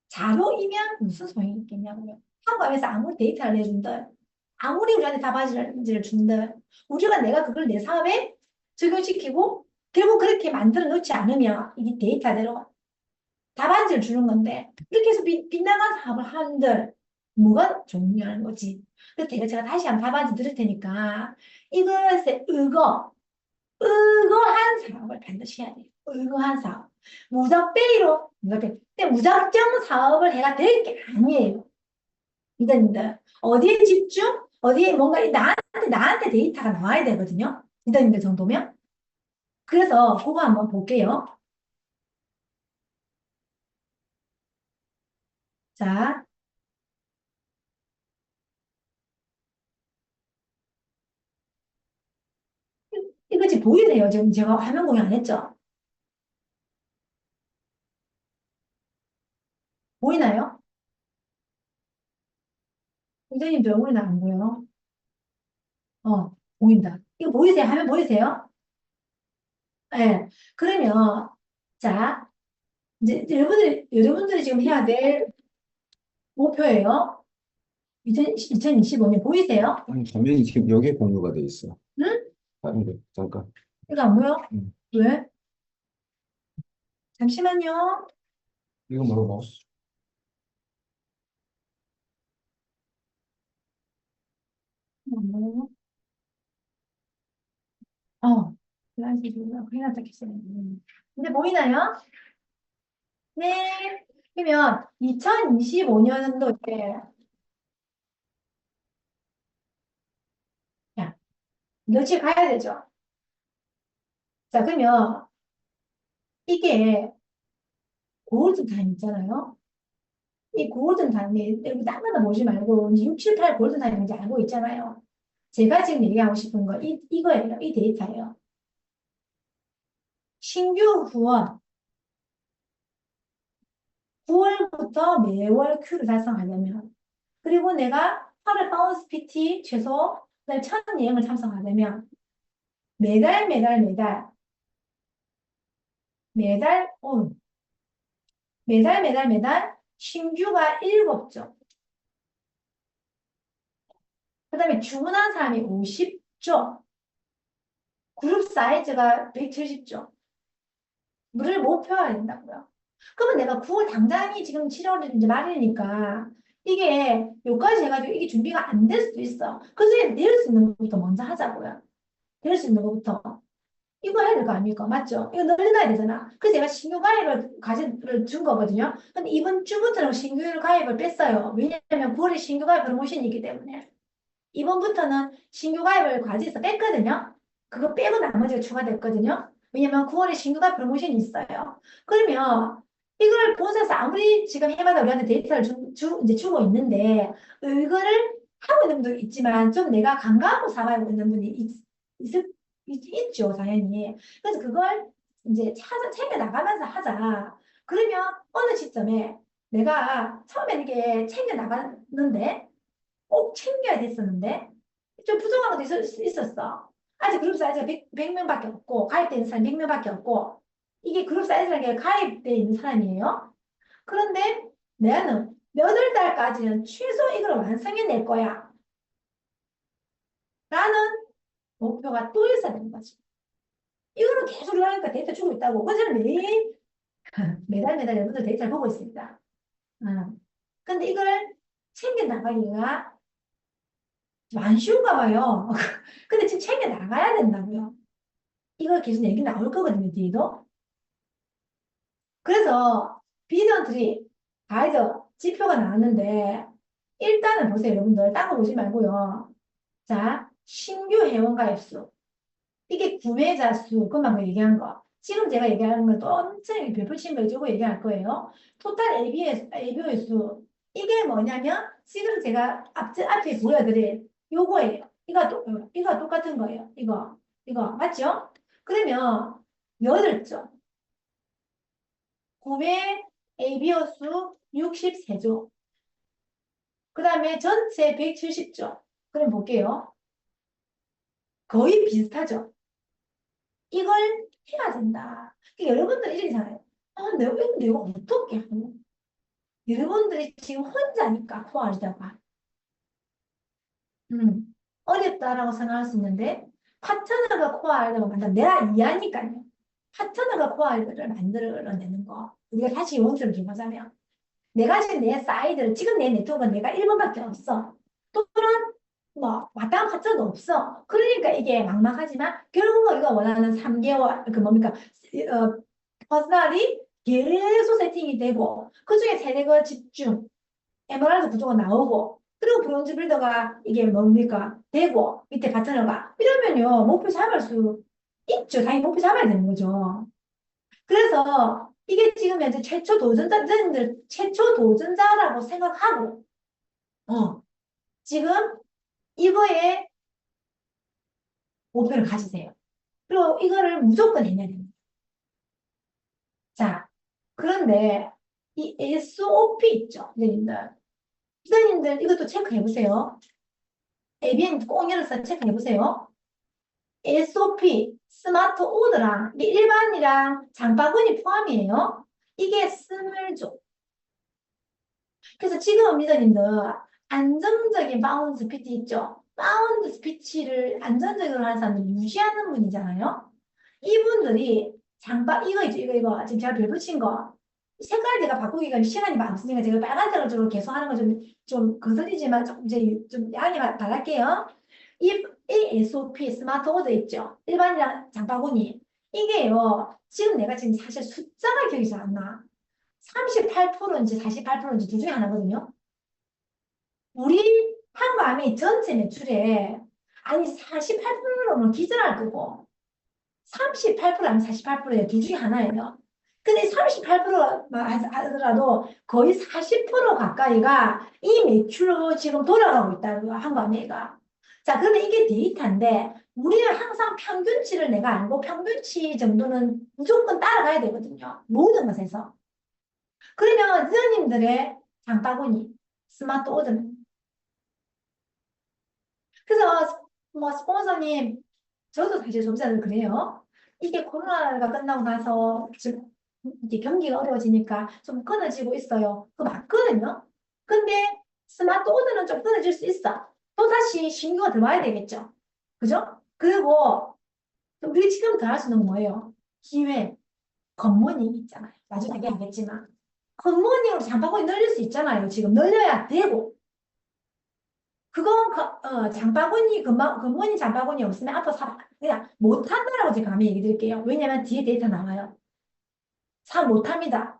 자료이면 무슨 소용이 있겠냐고요. 한국에서 아무리 데이터를 내준들, 아무리 우리한테 답안지를 준들, 우리가 내가 그걸 내 사업에 적용시키고, 결국 그렇게 만들어 놓지 않으면 이게 데이터대로 답안지를 주는 건데 이렇게 해서 빗나간 사업을 하는들 뭐가 중요한 거지. 그래서 제가 다시 한번 답안지 드릴 테니까 이것에 의거한 사업을 반드시 해야 돼요. 의거한 사업. 무작베이로 근데 무작정 사업을 해가 될 게 아니에요. 이들님들 어디에 집중? 어디에 뭔가 나한테 데이터가 나와야 되거든요. 이들님들 정도면. 그래서 그거 한번 볼게요. 자, 이거 지금 보이세요? 지금 제가 화면 공유 안 했죠? 보이나요? 선생님도 얼굴이 안 보여. 보인다. 이거 보이세요? 화면 보이세요? 네. 그러면, 자, 이제 여러분들이 지금 해야 될 목표예요. 2025년 보이세요? 아니, 화면이 지금 여기에 공유가 돼 있어. 응? 다른 거, 잠깐. 이거 안 보여? 음. 왜? 잠시만요. 이거 뭐라고? 어, 어. 큰일 났다, 겠어요. 근데 보이나요? 네. 그러면 2025년도에, 야, 며칠 가야 되죠? 자, 그러면 이게 골든 타임 있잖아요. 이 골든 타임이 여기 딴 거는 보지 말고 6, 7, 8 골든 타임인지 알고 있잖아요. 제가 지금 얘기하고 싶은 거 이거예요. 이 데이터예요. 신규 후원 9월부터 매월 큐를 달성하려면 그리고 내가 8월 바운스 PT 최소 그다음에 첫 여행을 참석하려면 매달 매달 신규가 7조 그 다음에 주문한 사람이 50조 그룹 사이즈가 170조 물을 목표해야 된다고요. 그러면 내가 9월 당장이 지금 7월 이제 말이니까 이게 여기까지 해가지고 이게 준비가 안 될 수도 있어. 그중에 낼 수 있는 것부터 먼저 하자고요. 낼 수 있는 것부터. 이거 해야 될 거 아닙니까? 맞죠? 이거 늘려놔야 되잖아. 그래서 제가 신규 가입을 가지를 준 거거든요. 근데 이번 주부터는 신규 가입을 뺐어요. 왜냐면 9월에 신규 가입 프로모션이 있기 때문에. 이번부터는 신규 가입을 과제에서 뺐거든요. 그거 빼고 나머지가 추가됐거든요. 왜냐면 9월에 신규가 프로모션이 있어요. 그러면 이걸 본사에서 아무리 지금 해마다 우리한테 데이터를 이제 주고 있는데 이거를 하고 있는 분도 있지만 좀 내가 간과하고 사가고 있는 분이 있죠, 당연히. 그래서 그걸 이제 챙겨 나가면서 하자. 그러면 어느 시점에 내가 처음에 이게 챙겨 나갔는데 꼭 챙겨야 됐었는데 좀 부족한 것도 있었어. 아직 그룹 사이즈가 100, 명밖에 없고 가입돼 있는 사람이 100명밖에 없고 이게 그룹 사이즈라는 게 가입돼 있는 사람이에요. 그런데 내는 몇 월 달까지는 최소 이걸 완성해낼 거야. 라는 목표가 또 있어야 되는 거지. 이거는 계속 이러니까 데이터 주고 있다고. 그래서 매일, 매달 여러분들 데이터를 보고 있습니다. 근데 이걸 챙겨 나가기가 좀 안 쉬운가 봐요. 근데 지금 챙겨 나가야 된다고요. 이거 계속 얘기 나올 거거든요, 뒤에도. 그래서 비전트리 가이드 지표가 나왔는데 일단은 보세요, 여러분들. 딴 거 보지 말고요. 자, 신규 회원가입 수. 이게 구매자 수, 금방 얘기한 거. 지금 제가 얘기하는 건 또 엄청 별표 친걸 주고 얘기할 거예요. 토탈 ABO의 수. 이게 뭐냐면 지금 제가 앞에 보여드릴 요거예요. 이거 똑같은 거예요. 이거 맞죠? 그러면 8점. 구매 ABO 수 63조. 그 다음에 전체 170조. 그럼 볼게요. 거의 비슷하죠? 이걸 해야 된다. 그러니까 여러분들 이러잖아요. 내가 어떻게 하냐? 여러분들이 지금 혼자니까 코알다가 어렵다라고 생각할 수 있는데 파트너가 코알다가 만든 내가 이해하니까요. 파트너가 코알을 만들어내는 거. 우리가 다시 원점을 기하자면 내가 지금 내 사이드를 지금 내 네트워크는 내가 1번밖에 없어. 또는 뭐 마땅한 파트너도 없어. 그러니까 이게 막막하지만 결국은 우리가 원하는 3개월 그 뭡니까 퍼스널이 계속 세팅이 되고 그중에 세대가 집중 에메랄드 구조가 나오고 그리고 브론즈 빌더가 이게 뭡니까 되고 밑에 파트너가 이러면요 목표 잡을 수 있죠. 당연히 목표 잡아야 되는 거죠. 그래서 이게 지금 현재 최초 도전자라고 생각하고 지금 이거에 목표를 가지세요. 그리고 이거를 무조건 해내야 됩니다. 자, 그런데 이 SOP 있죠, 선생님들. 선생님들 이것도 체크해 보세요. ABN 꼭 열어서 체크해 보세요. SOP, 스마트 오더랑 일반이랑 장바구니 포함이에요. 이게 스물조. 그래서 지금 리더님들 안정적인 바운드 스피치 있죠? 바운드 스피치를 안정적으로 하는 사람들 유지하는 분이잖아요. 이분들이 이거 있죠? 이거 지금 제가 별 붙인 거 색깔 제가 바꾸기가 시간이 많으니까 제가 빨간색으로 계속 하는 거 좀 거슬리지만 좀 이제 좀 양해 바랄게요. 이 SOP 스마트 오더 있죠? 일반이랑 장바구니 이게요. 지금 내가 지금 사실 숫자가 기억이 잘 안 나. 38%인지 48%인지 둘 중에 하나거든요. 우리 한밤이 전체 매출에 아니 48%면 기절할 거고 38% 아니면 48%에 둘 중에 하나예요. 근데 38%만 하더라도 거의 40% 가까이가 이 매출로 지금 돌아가고 있다고요. 한밤에가. 자, 그러면 이게 데이터인데 우리는 항상 평균치를 내가 알고 평균치 정도는 무조건 따라가야 되거든요. 모든 것에서. 그러면 선생님들의 장바구니, 스마트 오전. 그래서 뭐 스폰서님, 저도 사실 좀 전에 그래요. 이게 코로나가 끝나고 나서 지금 이게 경기가 어려워지니까 좀 끊어지고 있어요. 그거 맞거든요. 근데 스마트 오전은 좀 끊어질 수 있어. 또다시 신규가 들어와야 되겠죠. 그죠? 그리고 우리 지금 더 할 수 있는 건 뭐예요? 기회, 굿모닝 있잖아요. 나중에 얘기하겠지만. 굿모닝으로 장바구니 늘릴 수 있잖아요. 지금 늘려야 되고. 그건 굿모닝 장바구니 없으면 앞으로 그냥 못한다라고 제가 감히 얘기 드릴게요. 왜냐면 뒤에 데이터 나와요. 못합니다.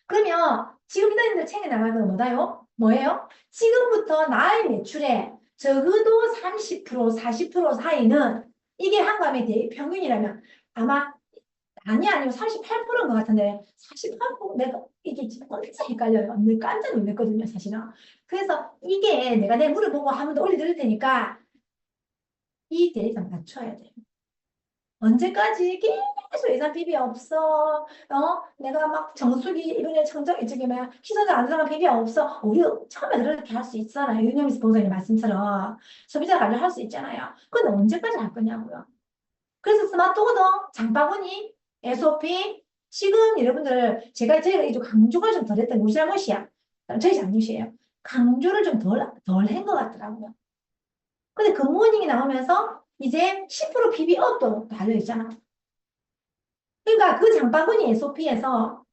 그러면 지금 리더님들 챙겨 나가는 건 뭐예요? 지금부터 나의 매출에 적어도 30%, 40% 사이는 이게 한밤의 평균이라면 아마 아니면 38%인 것 같은데 48% 내가 이게 진짜 헷갈려요. 늘 깜짝 놀랐거든요, 사실은. 그래서 이게 내가 내 물을 보고 한 번 더 올려드릴 테니까 이 데이터 맞춰야 돼요. 언제까지 계속 예산 비비 없어? 내가 막 정수기 이번에 청정 이쪽에 막 시설을 안 들어간 비비 없어? 우리 처음에 그렇게 할 수 있잖아요. 윤영미 보호자님 말씀처럼 소비자 관리를 할 수 있잖아요. 근데 언제까지 할 거냐고요. 그래서 스마트 오더, 장바구니, SOP 지금 여러분들 저희가 이제 강조가 좀 덜했던 우리 잘못이야. 저희 잘못이에요. 강조를 좀 덜 한 것 같더라고요. 근데 굿모닝이 나오면서 이제 10% PB업도 달려있잖아. 그러니까 그 장바구니 SOP에서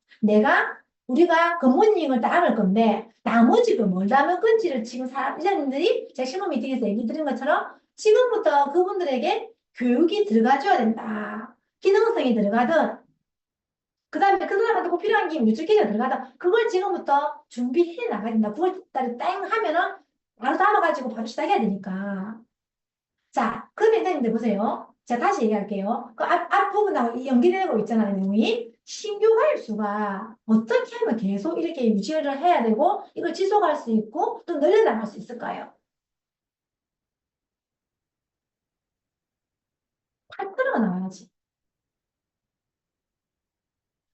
우리가 굿모닝을 담을 건데 나머지 뭘 담을 건지를 지금 이사님들이 제가 실무 미팅에서 얘기 드린 것처럼 지금부터 그분들에게 교육이 들어가줘야 된다. 기능성이 들어가든 그 다음에 그 사람한테 꼭 필요한 게 뮤직기가 들어가든 그걸 지금부터 준비해 나가야 된다. 9월달에 땡 하면은 바로 담아가지고 바로 시작해야 되니까. 자, 그러면 선생님들 보세요. 제가 다시 얘기할게요. 그 앞부분하고 연계되는 거 있잖아요, 내용이. 신규 가입수가 어떻게 하면 계속 이렇게 유지를 해야 되고, 이걸 지속할 수 있고, 또 늘려나갈 수 있을까요? 파트너가 나와야지.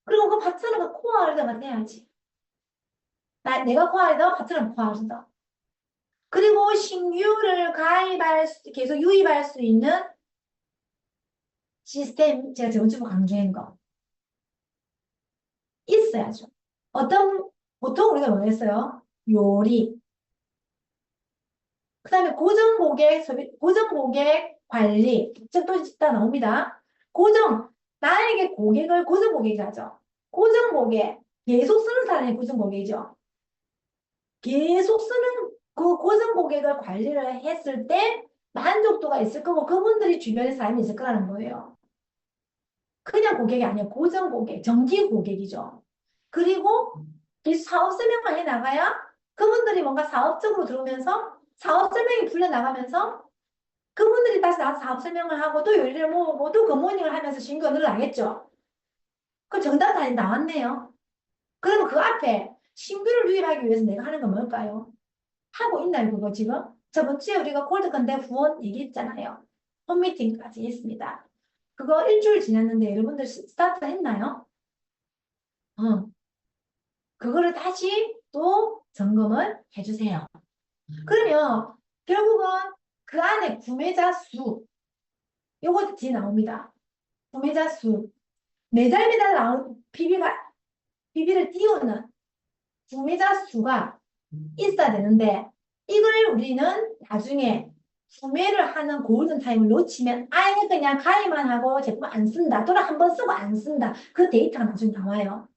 그리고 그 파트너가 코어 리더가 돼야지. 내가 코어 리더, 파트너가 코어 리더. 그리고 신규를 계속 유입할 수 있는 시스템, 제가 저번 주에 강조한 거. 있어야죠. 보통 우리가 뭐 했어요? 요리. 그 다음에 고정 고객 관리. 또 있다 나옵니다. 나에게 고객을 고정 고객이라죠. 고정 고객. 계속 쓰는 사람이 고정 고객이죠. 계속 쓰는 그 고정 고객을 관리를 했을 때 만족도가 있을 거고 그분들이 주변에 사람이 있을 거라는 거예요. 그냥 고객이 아니에요. 고정 고객, 정기 고객이죠. 그리고 계속 사업 설명을 해 나가야 그분들이 뭔가 사업적으로 들어오면서 사업 설명이 풀려 나가면서 그분들이 다시 나와서 사업 설명을 하고 또 요리를 모으고 또 굿모닝을 하면서 신규가 늘어나겠죠. 그 정답 다 나왔네요. 그러면 그 앞에 신규를 유입하기 위해서 내가 하는 건 뭘까요? 하고 있나요, 그거 지금? 저번 주에 우리가 골드컨대 후원 얘기했잖아요. 홈미팅까지 했습니다. 그거 일주일 지났는데 여러분들 스타트 했나요? 어. 그거를 다시 또 점검을 해주세요. 그러면 결국은 그 안에 구매자 수, 요거 뒤에 나옵니다. 구매자 수. 매달 나온 PB를 띄우는 구매자 수가 있어야 되는데, 이걸 우리는 나중에 구매를 하는 골든타임을 놓치면 아예 그냥 가입만 하고 제품 안 쓴다. 또는 한 번 쓰고 안 쓴다. 그 데이터가 나중에 나와요.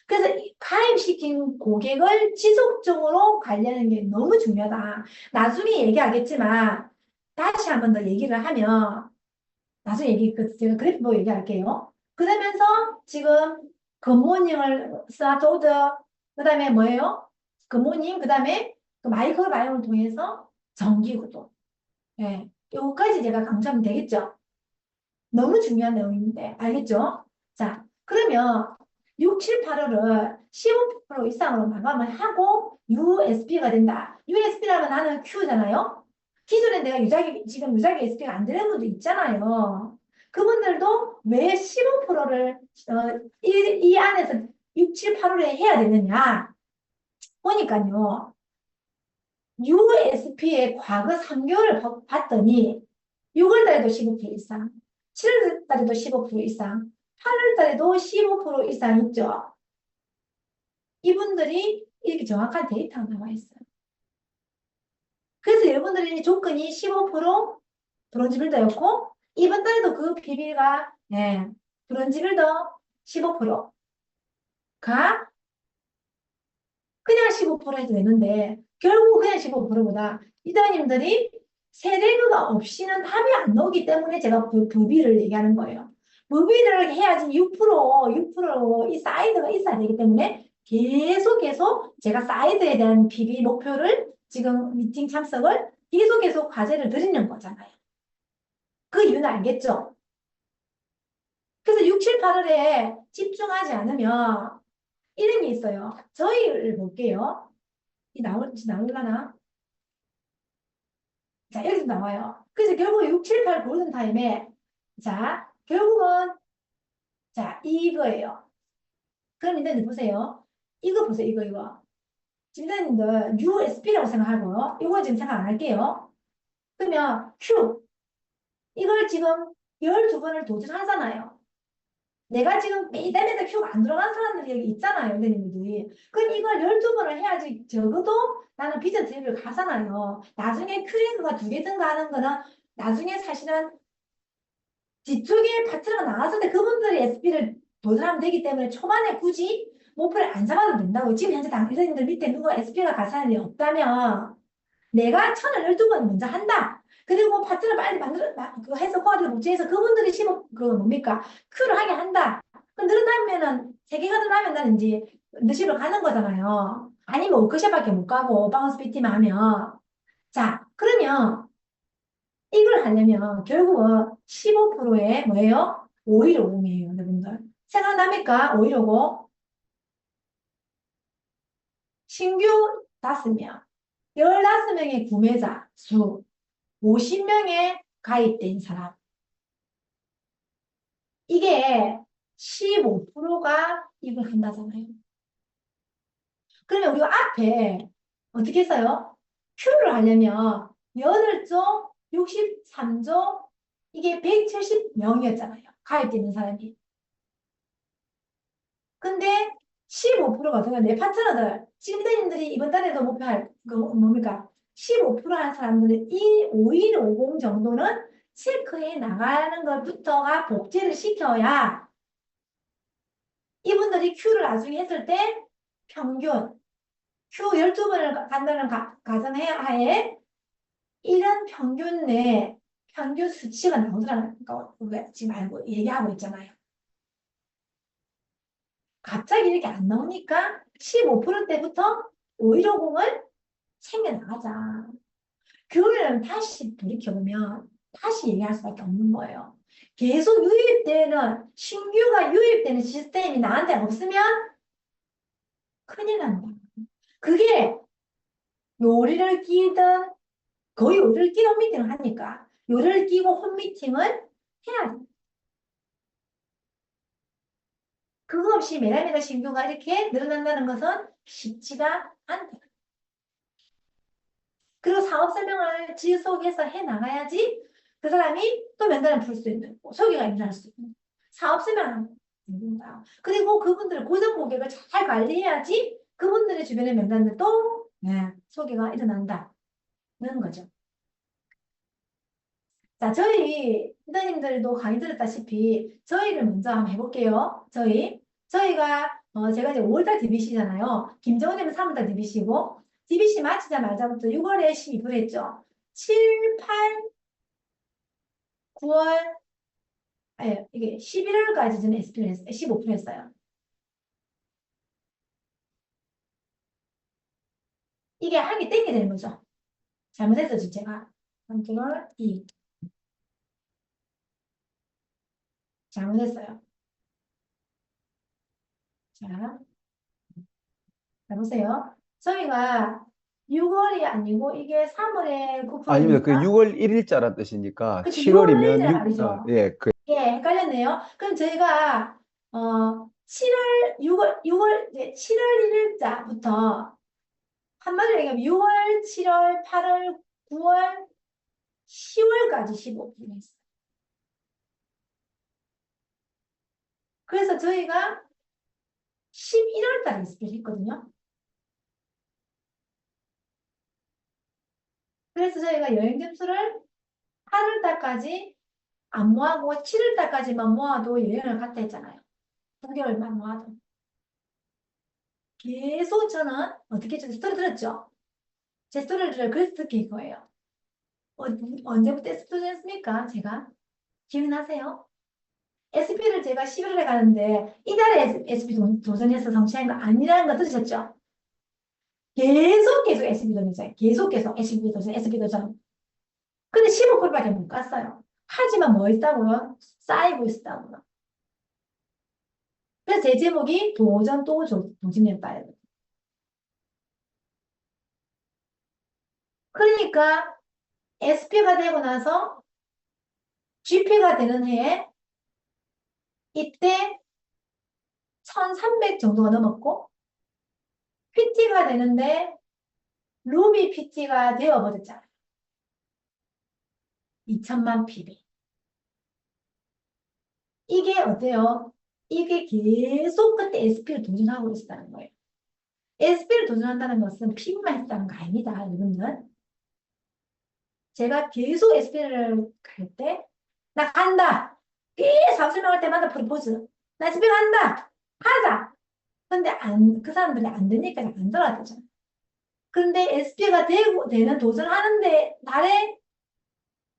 그래서 가입시킨 고객을 지속적으로 관리하는 게 너무 중요하다. 나중에 얘기하겠지만 다시 한 번 더 얘기를 하면 나중에 제가 그래프 보고 얘기할게요. 그러면서 지금 굿모닝을 스타트오드 그 다음에 뭐예요? 굿모닝 그 다음에 그 마이크로바이옴을 통해서 정기구독. 예, 요거까지 제가 강조하면 되겠죠? 너무 중요한 내용인데 알겠죠? 자, 그러면 6, 7, 8월을 15% 이상으로 마감을 하고 USP가 된다. USP라면 나는 Q잖아요. 기존에 내가 지금 유작위 SP가 안 되는 분도 있잖아요. 그분들도 왜 15%를 이 안에서 6, 7, 8월에 해야 되느냐 보니까요. USP의 과거 3개월을 봤더니 6월달에도 15% 이상, 7월달에도 15% 이상, 8월달에도 15% 이상 있죠. 이분들이 이렇게 정확한 데이터가 나와 있어요. 그래서 여러분들이 조건이 15% 브론즈 빌더였고 이번 달에도 그 PB가 브론즈 빌더 15%가 그냥 15% 해도 되는데 결국 그냥 15%보다 이사님들이 세대그가 없이는 답이 안 나오기 때문에 제가 부비를 얘기하는 거예요. 부비를 해야지 6%이 사이드가 있어야 되기 때문에 계속 제가 사이드에 대한 PB 목표를 지금 미팅 참석을 계속 과제를 드리는 거잖아요. 그 이유는 알겠죠? 그래서 6, 7, 8월에 집중하지 않으면 이런 게 있어요. 저희를 볼게요. 나올라나? 자, 여기서 나와요. 그래서 결국 6, 7, 8 골든타임에, 자, 결국은, 자, 이거예요. 그럼 이제 보세요. 이거 보세요, 이거. 지금님들 USP라고 생각하고요. 이거 지금 생각 안 할게요. 그러면 Q. 이걸 지금 12번을 도전하잖아요. 내가 지금 매달매달 큐가 안 들어간 사람들이 여기 있잖아요, 선생님들이. 그럼 이걸 12번을 해야지 적어도 나는 비전 트립을 가잖아요. 나중에 큐링크가 2개 증가하는 거는 나중에 사실은 뒤쪽에 파트너가 나왔을 때 그분들이 SP를 도전하면 되기 때문에 초반에 굳이 목표를 안 잡아도 된다고. 지금 현재 당선인들 밑에 누가 SP가 가산이 없다면 내가 천을 12번 먼저 한다. 그리고 파트너 빨리 그거 해서 코어를 복제해서 그분들이 그 뭡니까? 큐를 하게 한다. 그 늘어나면은, 세 개가 늘어나면 나는 이제 너시로 가는 거잖아요. 아니면 워크숍밖에 못 가고, 바운스 PT만 하면. 자, 그러면 이걸 하려면 결국은 15%의 뭐예요? 5150이에요, 여러분들. 생각납니까? 5150. 신규 5명, 15명의 구매자 수, 50명의 가입된 사람. 이게 15%가 이걸 한다잖아요. 그러면 우리가 앞에 어떻게 했어요? Q를 하려면 8조, 63조, 이게 170명이었잖아요. 가입되는 사람이. 근데 15%가 어떻게 내 파트너들, 지금대님들이 이번 달에도 목표할 그 뭡니까? 15%한 사람들은 이 5150 정도는 체크해 나가는 것부터가 복제를 시켜야 이분들이 Q를 나중에 했을 때 평균 Q 12번을 간다는 가정하에 이런 평균 내 평균 수치가 나오더라는 거 우리가 지금 알고 얘기하고 있잖아요. 갑자기 이렇게 안 나오니까 15%대부터 5150을 챙겨나가자. 그거를 다시 돌이켜보면 다시 얘기할 수밖에 없는 거예요. 계속 유입되는 신규가 유입되는 시스템이 나한테 없으면 큰일 난다. 그게 요리를 끼든 거의 요리를 끼고 홈미팅을 하니까 요리를 끼고 홈미팅을 해야 돼. 그거 없이 매달매달 신규가 이렇게 늘어난다는 것은 쉽지가 않다. 그리고 사업 설명을 지속해서 해 나가야지 그 사람이 또 면담을 풀 수 있는 소개가 일어날 수 있는 사업 설명을 됩니다. 그리고 그분들 고정 고객을 잘 관리해야지 그분들의 주변의 면담들도 소개가 일어난다는 거죠. 자, 저희 선생님들도 강의 들었다시피 저희를 먼저 한번 해볼게요. 저희가 제가 이제 5월달 DBC잖아요. 김정은님은 3월달 DBC고 DBC 마치자마자부터 6월에 12% 했죠. 7, 8, 9월 이게 11월까지 저는 SP를 했어요. 15% 했어요. 이게 하기 땡게 되는 거죠. 잘못했어요, 제가. 3개월 2 잘못했어요. 자, 자 보세요. 저희가 6월이 아니고 이게 3월에 아닙니다. 그 9%니까 6월 1일자란 뜻이니까 그치 6월 7월이면 1일이란 6, 말이죠. 예, 그, 예, 헷갈렸네요. 그럼 저희가 7월 6월 이제 7월 1일자부터 한마디로 얘기하면 6월, 7월, 8월, 9월, 10월까지 15% 했어요. 그래서 저희가 11월 달에 스피를 했거든요. 그래서 저희가 여행 점수를 8월 달까지 안 모아고 7월 달까지만 모아도 여행을 갔다 했잖아요. 9개월만 모아도. 계속 저는 어떻게 제 스토리 들었죠? 제 스토리를 들어요. 그래서 듣기 거예요. 언제부터 SP를 했습니까? 제가? 기억나세요? SP를 제가 11월에 가는데 이달에 SP 도전해서 성취한 거 아니라는 거 들으셨죠? 계속 SP 도전했어요. 계속 SP 도전, SP 도전. 근데 15%밖에 못 갔어요. 하지만 뭐 있다고요? 쌓이고 있다고요. 그래서 제 제목이 도전 또 도전했다. 그러니까 SP가 되고 나서 GP가 되는 해에 이때 1300 정도가 넘었고 PT가 되는데 루비 PT가 되어버렸잖아요. 2000만 PB. 이게 어때요? 이게 계속 그때 SP를 도전하고 있었다는 거예요. SP를 도전한다는 것은 피부만 했다는 거 아닙니다, 여러분들. 제가 계속 SP를 갈 때, 나 간다. 계속 설명할 때마다 프로포즈. 나 SP 간다. 하자. 근데 그 사람들이 안 되니까 안 들어가잖아. 그런데 SP가 되는 도전하는데, 달에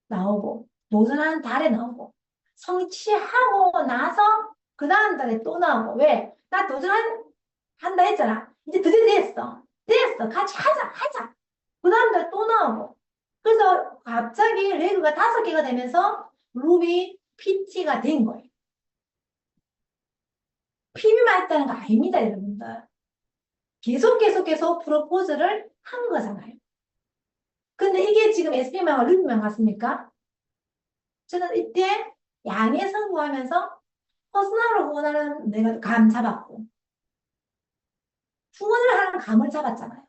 나오고, 도전하는 달에 나오고, 성취하고 나서 그 다음 달에 또 나오고, 왜? 나 한다 했잖아. 이제 드디어 됐어. 됐어. 같이 하자, 하자. 그 다음 달에 또 나오고. 그래서 갑자기 레그가 5개가 되면서 루비 PT가 된 거예요. PB만 했다는 거 아닙니다, 여러분들. 계속 프로포즈를 한 거잖아요. 근데 이게 지금 SP만 루비만 같습니까? 저는 이때 양에 승부하면서 퍼스널로 후원하는 내가 감 잡았고, 후원을 하는 감을 잡았잖아요.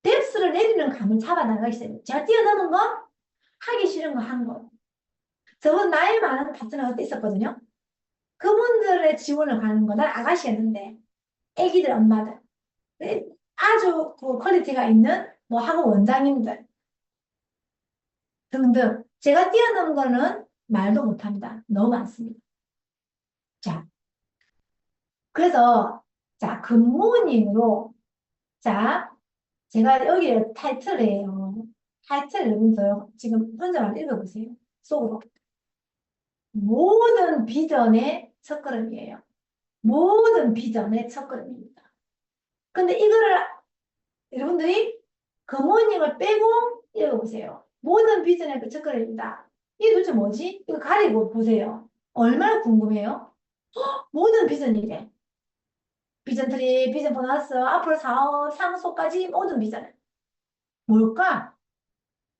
뎁스를 내리는 감을 잡아나가기 시작해요. 제가 뛰어넘은 건 하기 싫은 거 한 거. 저번 나이 많은 파트너가 있었거든요. 그분들의 지원을 가는 거, 난 아가씨였는데, 애기들 엄마들, 네, 아주 그 퀄리티가 있는 뭐 학원 원장님들 등등. 제가 뛰어넘은 거는 말도 못합니다. 너무 많습니다. 자, 그래서, 자, 굿모닝으로, 자, 제가 여기 타이틀이에요. 타이틀 여러분들 지금 혼자만 읽어보세요. 속으로. 모든 비전의 첫걸음이에요. 모든 비전의 첫걸음입니다. 근데 이거를 여러분들이 굿모닝을 빼고 읽어보세요. 모든 비전의 그 첫걸음입니다. 이게 도대체 뭐지? 이거 가리고 보세요. 얼마나 궁금해요? 모든 비전이래. 비전 트리, 비전 보너스, 앞으로 사업, 상속까지 모든 비전은. 뭘까?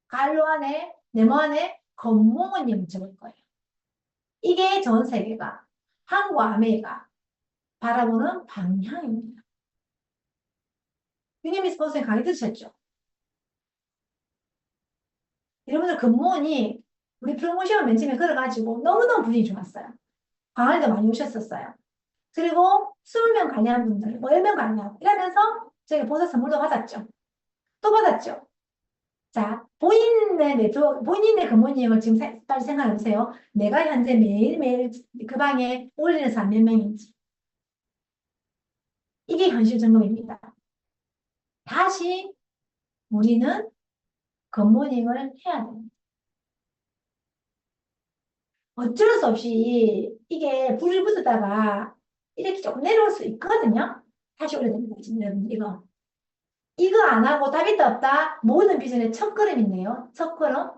갈로 안에, 네모 안에 굿모닝을 적을 거예요. 이게 전 세계가, 한국과 아메리카 바라보는 방향입니다. 유니미스 선생님 강의 들으셨죠? 여러분들 굿모닝 우리 프로모션 맨 처음에 걸어가지고 너무너무 분위기 좋았어요. 강의도 많이 오셨었어요. 그리고 20명 관리하는 분들, 뭐 10명 관리하고 이러면서 저희가 보석 선물도 받았죠. 또 받았죠. 자, 본인의 네트워크, 본인의 굿모닝을 지금 빨리 생각해 보세요. 내가 현재 매일매일 그 방에 올리는 사람 몇 명인지. 이게 현실 점검입니다. 다시 우리는 굿모닝을 해야 됩니다. 어쩔 수 없이 이게 불이 붙었다가 이렇게 조금 내려올 수 있거든요. 다시 올려야 됩니다. 지금 여러분 이거 안 하고 답이 없다. 모든 비전의 첫걸음이네요. 첫걸음.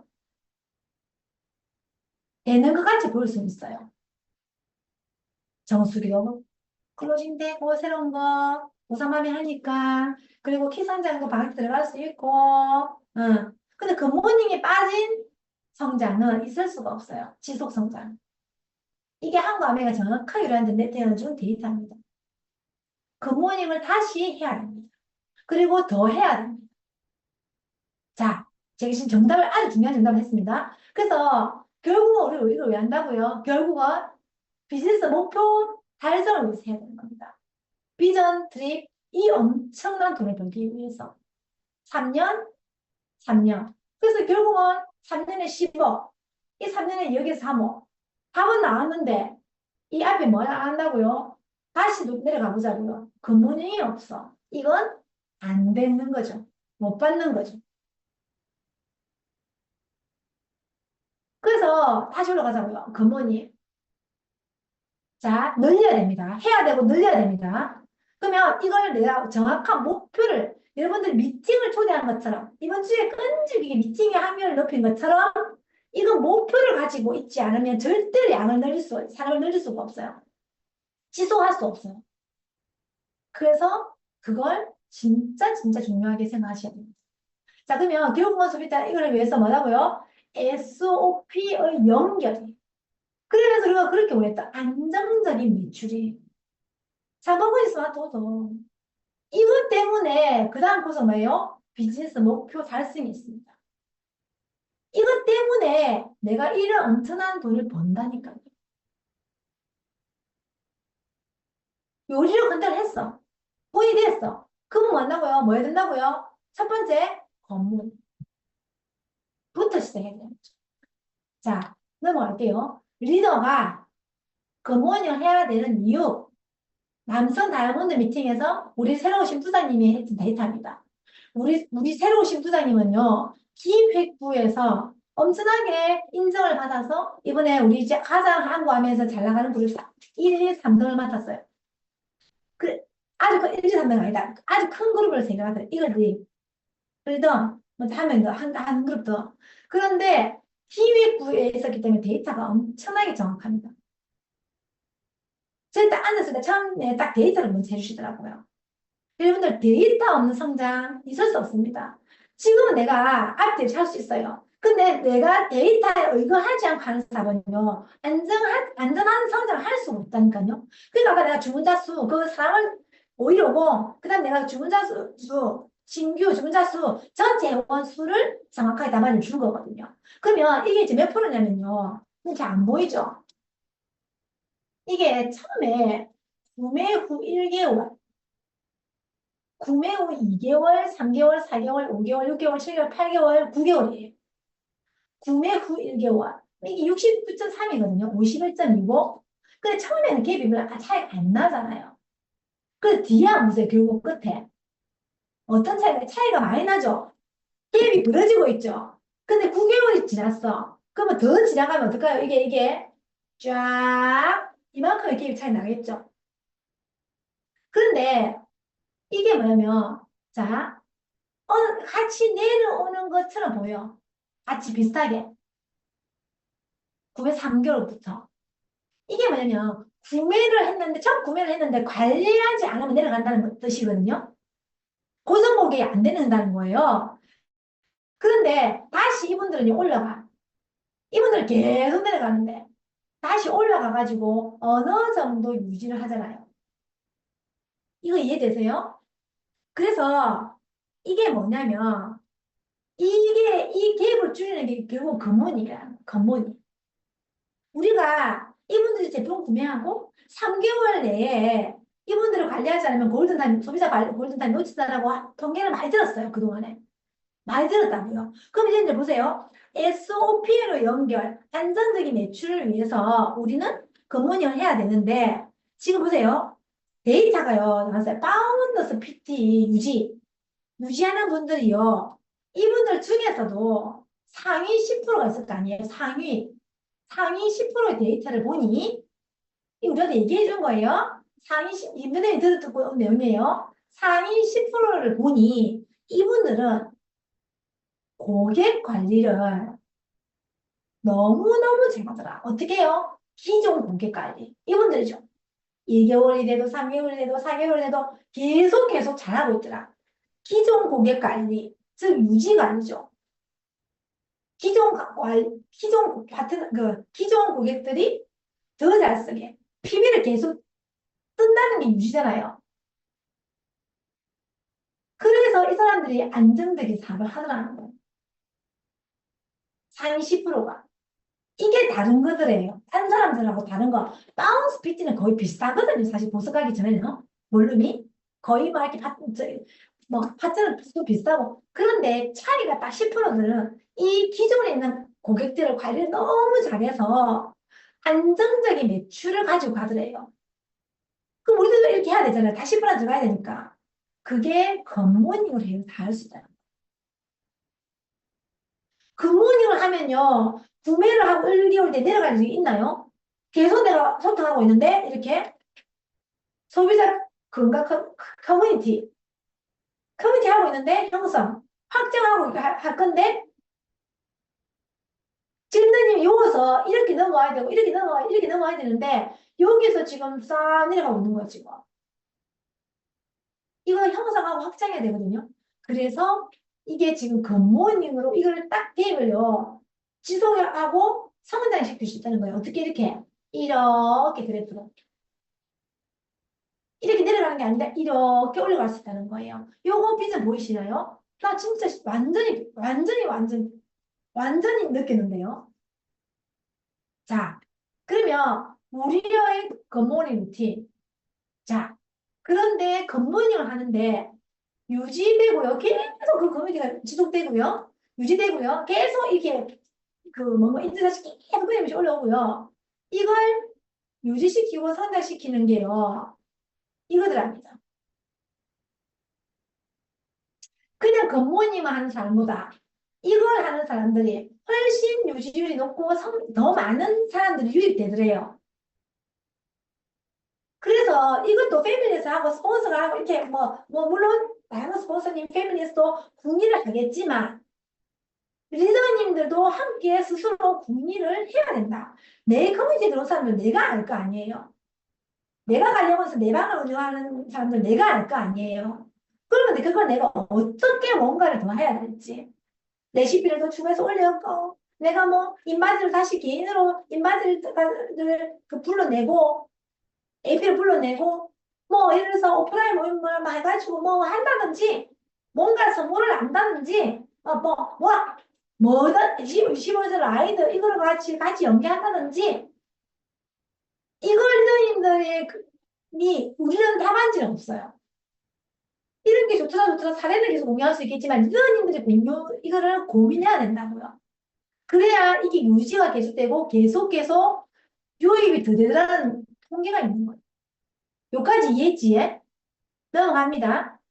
되는 것 같이 보일 수 있어요. 정수기도 클로징 되고 새로운 거 고사마미 하니까 그리고 키 성장도 방에 들어갈 수 있고 응. 근데 굿모닝에 빠진 성장은 있을 수가 없어요. 지속 성장. 이게 한국 아메리카 정확하게 이루어진 네트워크를 준 데이터입니다. 굿모닝을 다시 해야 됩니다. 그리고 더 해야 됩니다. 자, 제가 지금 정답을 아주 중요한 정답을 했습니다. 그래서 결국은 우리 이걸 왜 한다고요? 결국은 비즈니스 목표 달성을 위해서 해야 되는 겁니다. 비전 트립 이 엄청난 돈을 벌기 위해서 3년, 3년. 그래서 결국은 3년에 10억, 이 3년에 여기서 3억. 답은 나왔는데 이 앞에 뭐 한다고요? 다시 내려가 보자고요. 근본이 없어. 이건 안 되는 거죠. 못 받는 거죠. 그래서 다시 올라가자고요. 근본이. 자, 늘려야 됩니다. 해야 되고 늘려야 됩니다. 그러면 이걸 내가 정확한 목표를 여러분들 미팅을 초대한 것처럼 이번 주에 끈질기게 미팅의 확률을 높인 것처럼 이건 목표를 가지고 있지 않으면 절대로 사람을 늘릴 수가 없어요. 지속할 수 없어요. 그래서 그걸 진짜 중요하게 생각하셔야 됩니다. 자, 그러면 교육공간 소비자 이걸 위해서 뭐라고요? SOP의 연결이. 그러면서 우리가 그렇게 원했다. 안정적인 매출이. 자본금 있으면 더. 이것 때문에 그 다음 코스 뭐예요? 비즈니스 목표 달성이 있습니다. 이것 때문에 내가 이런 엄청난 돈을 번다니까요. 요리를 컨트롤했어. 본이 됐어. 그럼 뭐 한다고요? 뭐 해야 된다고요? 첫 번째, 검문부터 시작해야 돼요. 자, 넘어갈게요. 리더가 검문을 해야 되는 이유. 남성 다이아몬드 미팅에서 우리 새로 오신 부장님이 했던 데이터입니다. 우리 새로 오신 부장님은요, 기획부에서 엄청나게 인정을 받아서 이번에 우리 이제 가장 항구하면서 잘 나가는 그룹 1, 2, 3등을 맡았어요. 그, 아주 1, 2, 3등 아니다. 아주 큰 그룹을 생각하세요. 이거지. 그래도 먼저 하면 더, 한 그룹 더. 그런데 기획부에 있었기 때문에 데이터가 엄청나게 정확합니다. 저희 딱 앉았을 때 처음에 딱 데이터를 먼저 해주시더라고요. 여러분들 데이터 없는 성장 있을 수 없습니다. 지금은 내가 앞뒤를 할 수 있어요. 근데 내가 데이터에 의거하지 않고 하는 사람은요, 안전한 성장을 할 수가 없다니까요. 그러니까 아까 내가 주문자 수, 그 사람을 오히려 오고, 그 다음 내가 주문자 신규 주문자 수, 전체 회원 수를 정확하게 답안을 준 거거든요. 그러면 이게 이제 몇 프로냐면요. 이렇게 안 보이죠? 이게 처음에 구매 후 1개월, 구매 후 2개월, 3개월, 4개월, 5개월, 6개월, 7개월, 8개월, 9개월이에요. 구매 후 1개월. 이게 69.3이거든요. 51.25. 근데 처음에는 갭이 별로 차이가 안 나잖아요. 그 뒤에 보세요. 결국 끝에. 어떤 차이가 많이 나죠? 갭이 벌어지고 있죠. 근데 9개월이 지났어. 그러면 더 지나가면 어떨까요? 이게 쫙 이만큼의 갭이 차이 나겠죠. 그런데 이게 뭐냐면 자, 같이 내려오는 것처럼 보여. 같이 비슷하게. 구매 3개월부터. 이게 뭐냐면, 첫 구매를 했는데 관리하지 않으면 내려간다는 뜻이거든요. 고정목이 안 되는다는 거예요. 그런데 다시 이분들은 올라가. 이분들 계속 내려가는데, 다시 올라가가지고 어느 정도 유지를 하잖아요. 이거 이해되세요? 그래서 이게 뭐냐면, 이 갭을 줄이는 게 결국 근본이야. 근본이. 우리가 이분들이 제품 구매하고 3개월 내에 이분들을 관리하지 않으면 골든타임, 소비자 관리, 골든타임 놓친다라고 통계를 많이 들었어요, 그동안에. 많이 들었다고요. 그럼 이제 보세요. SOP로 연결, 안정적인 매출을 위해서 우리는 근무를 해야 되는데, 지금 보세요. 데이터가요, 나왔어요. 바운더스 PT 유지하는 분들이요. 이분들 중에서도 상위 10%가 있을 거 아니에요. 상위 10%의 데이터를 보니, 이거 우리한테 얘기해 준 거예요. 이분들이 듣고 내용이에요. 상위 10%를 보니, 이분들은 고객 관리를 너무너무 잘하더라. 어떻게 해요? 기존 고객 관리. 이분들이죠. 2개월이 돼도 3개월이 돼도 4개월이 돼도 계속 잘하고 있더라. 기존 고객 관리, 즉 유지 관리죠. 기존 고객들이 더 잘 쓰게. PB를 계속 뜬다는 게 유지잖아요. 그래서 이 사람들이 안정되게 사업을 하더라는 거예요. 상위 10%가. 이게 다른 거더래요. 딴 사람들하고 다른 거. 바운스 PT는 거의 비슷하거든요. 사실 보석 가기 전에는. 볼륨이. 거의 막 이렇게 파트는 비슷하고. 그런데 차이가 딱 10%들은 이 기존에 있는 고객들을 관리를 너무 잘해서 안정적인 매출을 가지고 가더래요. 그럼 우리도 이렇게 해야 되잖아요. 다 10% 들어가야 되니까. 그게 굿모닝을 해요. 다 할 수 있어요. 굿모닝을 하면요. 구매를 하고 1개월 뒤에 내려갈 수 있나요? 계속 내가 소통하고 있는데 이렇게 소비자 건강 커뮤니티 하고 있는데 형성 확정하고 할 건데 질문님 요어서 이렇게 넘어와야 되고 이렇게 넘어와야 되는데 여기서 지금 싹 내려가고 있는 거야 지금. 이거 형성하고 확장해야 되거든요. 그래서 이게 지금 굿모닝으로 이걸 딱 탭을요 지속하고 성장시킬 수 있다는 거예요. 어떻게 이렇게 그래프로 이렇게 내려가는 게 아니라 이렇게 올라갈 수 있다는 거예요. 요거 비전 보이시나요? 나 진짜 완전히 느꼈는데요. 자, 그러면 우리의 굿모닝 루틴. 자, 그런데 굿모닝을 하는데 유지되고요. 계속 그 커뮤니티가 지속되고요. 유지되고요. 계속 이게 그 뭔가 인터넷이 계속 끊임없이 올라오고요. 이걸 유지시키고 성장시키는 게요. 이거더랍니다. 그냥 굿모닝만 하는 사람보다 이걸 하는 사람들이 훨씬 유지율이 높고 더 많은 사람들이 유입되더래요. 그래서 이것도 패밀리에서 하고 스폰서가 하고 이렇게 물론 다양한 스폰서님 패밀리에서도 궁리를 하겠지만 리더님들도 함께 스스로 궁리를 해야 된다. 내 커뮤니티에 들어온 사람들 내가 알 거 아니에요. 내가 가려고 해서 내 방을 운영하는 사람들 내가 알 거 아니에요. 그런데 그걸 내가 어떻게 뭔가를 더 해야 될지. 레시피를 더 추가해서 올려고 내가 뭐 인바디를 다시 개인으로 인바디를 그 불러내고 AP를 불러내고 뭐 예를 들어서 오프라인 모임을 막 해가지고 뭐 한다든지 뭔가 선물을 한다든지 뭐든 25세 라이드 이걸 같이 연계한다든지 이걸 리더님들이 우리는 답안지는 없어요. 이런 게 좋더라 사례를 계속 공유할 수 있겠지만 리더님들이 이거를 고민해야 된다고요. 그래야 이게 유지가 계속되고 계속 유입이 더 되더라는 통계가 있는 거예요. 여기까지 이해했지? 넘어갑니다.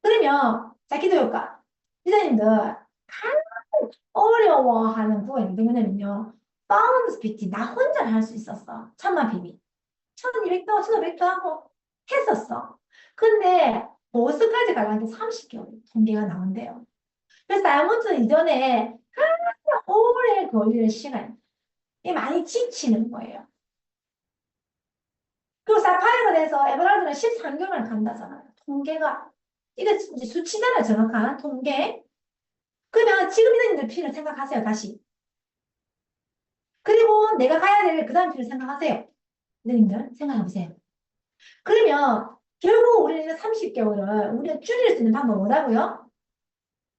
그러면 자 기도 효과. 리더님들 가장 어려워하는 부분이 뭐냐면요. 파운드 스피치 나 혼자 할 수 있었어. 천만 PB. 1200도 1500도 하고 했었어. 근데 보스까지 가려면 30개월 통계가 나온대요. 그래서 다이아몬드 이전에 가장 오래 걸리는 시간 이 많이 지치는 거예요. 그리고 사파이어가 돼서 에메랄드는 13개월만 간다잖아요. 통계가. 이게 이제 수치잖아요. 정확한 통계. 그러면 지금 있는 필을 생각하세요. 다시. 그리고 내가 가야 될 그 다음 필을 생각하세요. 선생님들 생각해보세요. 그러면 결국 우리는 30개월을 우리가 줄일 수 있는 방법은 뭐라고요?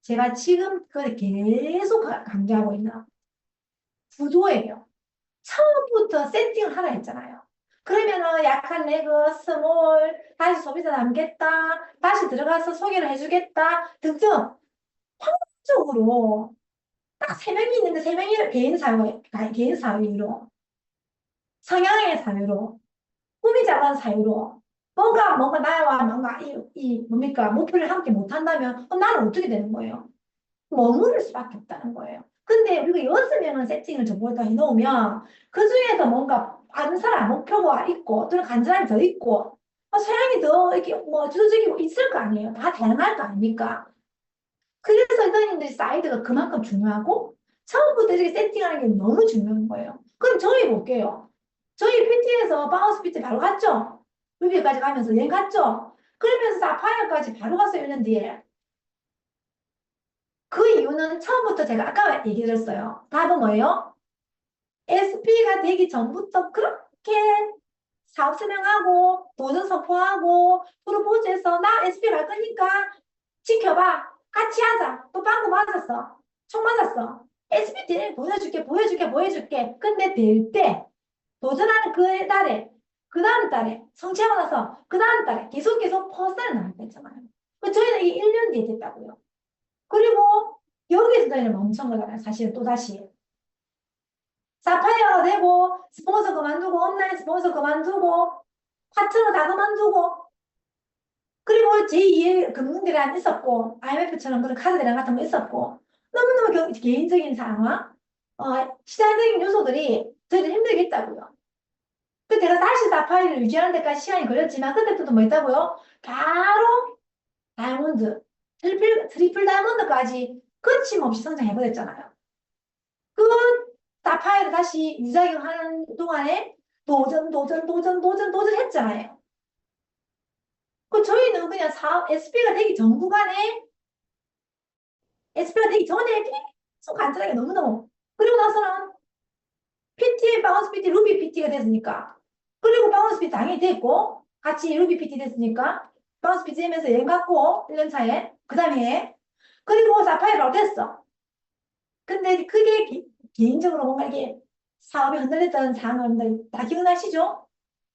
제가 지금 그걸 계속 강조하고 있는 구조예요. 처음부터 세팅을 하라 했잖아요. 그러면은 약한 레그, 스몰, 다시 소비자 남겠다, 다시 들어가서 소개를 해주겠다 등등 확률적으로 딱 세 명이 있는데 세 명이 개인 사유로, 성향의 사유로, 꿈이 작은 사유로 뭔가 나와 뭔가 뭡니까 목표를 함께 못한다면 나는 어떻게 되는 거예요? 머무를 수밖에 없다는 거예요. 근데 우리가 6명은 세팅을 저보다 해놓으면 그 중에서 뭔가 다른 사람 목표가 있고 또는 간절함이 더 있고 소양이 더 이렇게 뭐 주도적이고 있을 거 아니에요. 다 다양할 거 아닙니까? 그래서 선생님들이 사이드가 그만큼 중요하고 처음부터 이렇게 세팅하는 게 너무 중요한 거예요. 그럼 저희 볼게요. 저희 PT에서 바운스 PT 바로 갔죠? 루비까지 가면서 여행 갔죠? 그러면서 사파이어까지 바로 갔어요. 1년 뒤에. 그 이유는 처음부터 제가 아까 얘기 드렸어요. 답은 뭐예요? SP가 되기 전부터 그렇게 사업 설명하고 도전 선포하고 프로포즈해서 나 SP 갈 거니까 지켜봐. 같이 하자. 또 빵꾸 맞았어. 총 맞았어. SPT는 보여줄게. 근데 될 때 도전하는 그 달에 그 다음 달에 성취하고 나서 그 다음 달에 계속 퍼스널 나올 때 있잖아요. 저희는 이게 1년 뒤에 됐다고요. 그리고 여기서 저희는 멈춘 거잖아요. 사실은 또다시. 사파이어가 되고 스폰서 그만두고 온라인 스폰서 그만두고 파트너 다 그만두고 그리고 제2의 금융대란 있었고 IMF처럼 그런 카드 대란 같은 거 있었고 너무너무 개인적인 상황 시장적인 요소들이 저희들 힘들게 했다고요. 그 제가 다시 사파이어를 유지하는 데까지 시간이 걸렸지만 그때부터 뭐 했다고요? 바로 다이아몬드 트리플 다이아몬드까지 거침없이 성장해버렸잖아요. 그 사파이어를 다시 유작용하는 동안에 도전 했잖아요. 그 저희는 그냥 SP가 되기 전 구간에 SP가 되기 전에 계속 간단하게 너무너무 그리고 나서는 PT, 바운스 PT, 루비 PT가 됐으니까 그리고 바운스 PT 당연히 됐고 같이 루비 PT 됐으니까 바운스 PT 되면서 여행 갔고 1년 차에 그 다음에 그리고 사파이어로 됐어. 근데 그게 개인적으로 뭔가 이게 사업이 흔들렸던 상황들 다 기억나시죠?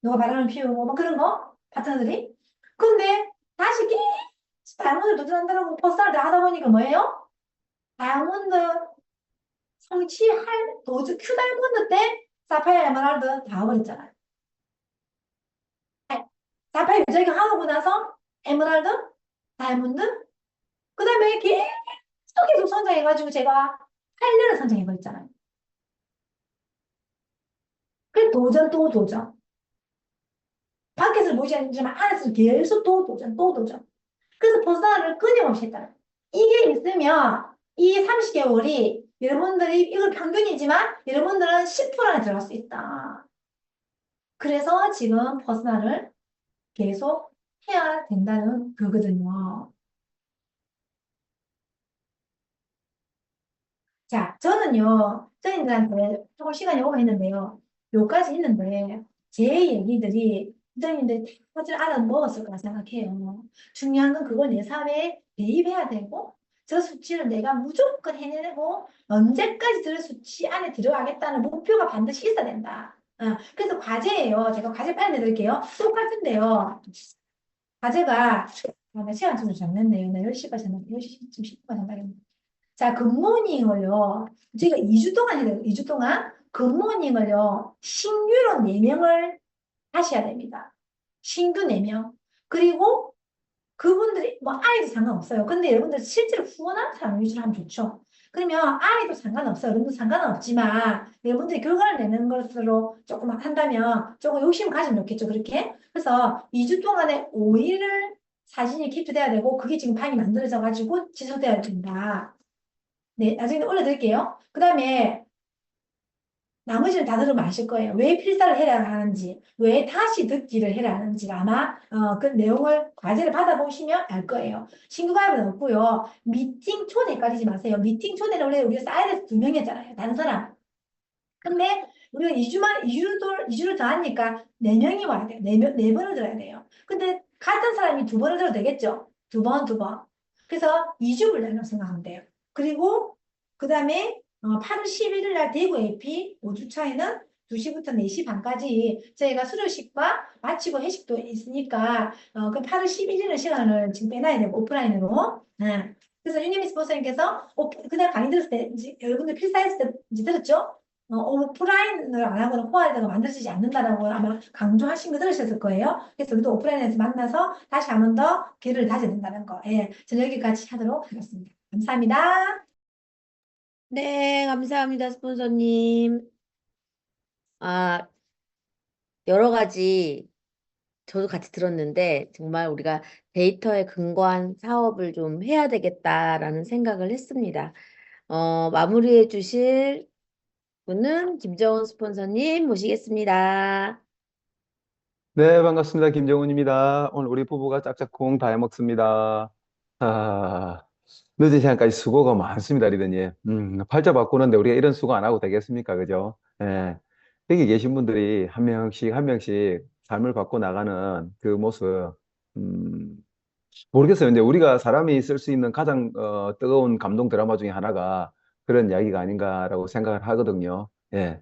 누가 바람을 피우고 뭐 그런 거? 파트너들이? 근데 다시 계속 다이아몬드 도전한다고 포스터를 다 하다 보니까 뭐예요? 다이아몬드 성취할 도전 큐 다이아몬드 때 사파이어 에메랄드 다 버렸잖아요. 사파이어 저기 하고 나서 에메랄드, 다이아몬드, 그 다음에 계속 성장해가지고 제가 8년을 성장해버렸잖아요. 그 도전 또 도전. 밖에서 보이지 않지만 안에서 계속 또 도전 또 도전. 그래서 버스터를 끊임없이 했다. 이게 있으면 이 30개월이 여러분들이 이걸 평균이지만 여러분들은 10% 안에 들어갈 수 있다. 그래서 지금 퍼스널을 계속 해야 된다는 거거든요. 자, 저는요, 선생님들한테 조금 시간이 오버했는데요. 요까지 했는데, 제 얘기들이 선생님들이 다들 알아먹었을 거라 생각해요. 중요한 건 그걸 내 사회에 대입해야 되고, 저 수치를 내가 무조건 해내고, 언제까지 저 수치 안에 들어가겠다는 목표가 반드시 있어야 된다. 그래서 과제예요. 제가 과제 빨리 내드릴게요. 똑같은데요. 과제가, 나 시간 좀 잡냈네요. 나 10시까지 한다. 10시쯤 10분까지 한다겠네. 자, 굿모닝을요. 제가 2주 동안 해야 돼요. 2주 동안 굿모닝을요. 신규로 4명을 하셔야 됩니다. 신규 4명. 그리고 그분들이 뭐 아이도 상관없어요. 근데 여러분들 실제로 후원하는 사람 위주로 하면 좋죠. 그러면 아이도 상관없어요. 여러분들 상관은 없지만 여러분들이 결과를 내는 것으로 조금 한다면 조금 욕심 가지면 좋겠죠. 그렇게. 그래서 2주 동안에 5일을 사진이 캡처돼야 되고 그게 지금 파일이 만들어져 가지고 지속돼야 된다. 네, 나중에 올려드릴게요. 그 다음에 나머지는 다 들으면 아실 거예요. 왜 필사를 해야 하는지, 왜 다시 듣기를 해야 하는지 아마 그 내용을 과제를 받아보시면 알 거예요. 신규 가입은 없고요. 미팅 초대까지지 마세요. 미팅 초대는 원래 우리가 사이드에서 2명이었잖아요. 다른 사람. 근데 우리가 2주를 더 하니까 4명이 와야 돼요. 4번을 들어야 돼요. 근데 같은 사람이 2번을 들어도 되겠죠? 2번, 2번. 그래서 2주 분량을 생각하면 돼요. 그리고 그 다음에 8월 11일 날 대구 AP 5주 차에는 2시부터 4시 반까지 저희가 수료식과 마치고 회식도 있으니까 그 8월 11일은 시간을 지금 빼놔야 되고 오프라인으로. 그래서 유니미 스포츠님께서 그날 강의 들었을 때 여러분들 필사했을 때 이제 들었죠? 오프라인을 안 하고는 코아리다가 만들어지지 않는다라고 아마 강조하신 거 들으셨을 거예요. 그래서 우리도 오프라인에서 만나서 다시 한 번 더 기회를 다져야 된다는 거. 예, 저는 여기까지 하도록 하겠습니다. 감사합니다. 네, 감사합니다, 스폰서님. 아, 여러 가지 저도 같이 들었는데 정말 우리가 데이터에 근거한 사업을 좀 해야 되겠다라는 생각을 했습니다. 마무리해 주실 분은 김정은 스폰서님 모시겠습니다. 네, 반갑습니다. 김정훈입니다. 오늘 우리 부부가 짝짝꿍 다 해먹습니다. 아, 늦은 시간까지 수고가 많습니다, 리더님. 팔자 바꾸는데 우리가 이런 수고 안 하고 되겠습니까? 그죠? 예. 여기 계신 분들이 한 명씩 한 명씩 삶을 바꿔 나가는 그 모습, 음, 모르겠어요. 근데 우리가 사람이 쓸 수 있는 가장 뜨거운 감동 드라마 중에 하나가 그런 이야기가 아닌가라고 생각을 하거든요. 예.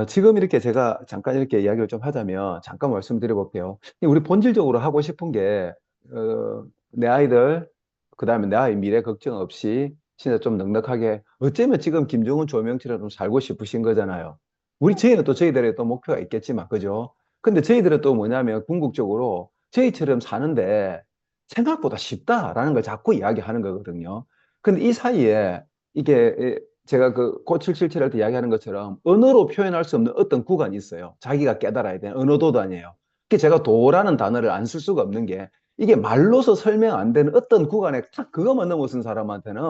지금 이렇게 제가 잠깐 이렇게 이야기를 좀 하자면 잠깐 말씀드려 볼게요. 우리 본질적으로 하고 싶은 게, 내 아이들, 그 다음에 내 아이 미래 걱정 없이 진짜 좀 넉넉하게, 어쩌면 지금 김정은 조명처럼 좀 살고 싶으신 거잖아요. 저희는 또 저희들의 또 목표가 있겠지만, 그죠? 근데 저희들은 또 뭐냐면 궁극적으로 저희처럼 사는데 생각보다 쉽다라는 걸 자꾸 이야기하는 거거든요. 근데 이 사이에 이게 제가 그 고777 할 때 이야기하는 것처럼 언어로 표현할 수 없는 어떤 구간이 있어요. 자기가 깨달아야 되는 언어도도 아니에요. 그 제가 도라는 단어를 안 쓸 수가 없는 게 이게 말로서 설명 안 되는 어떤 구간에 딱 그것만 넘어선 사람한테는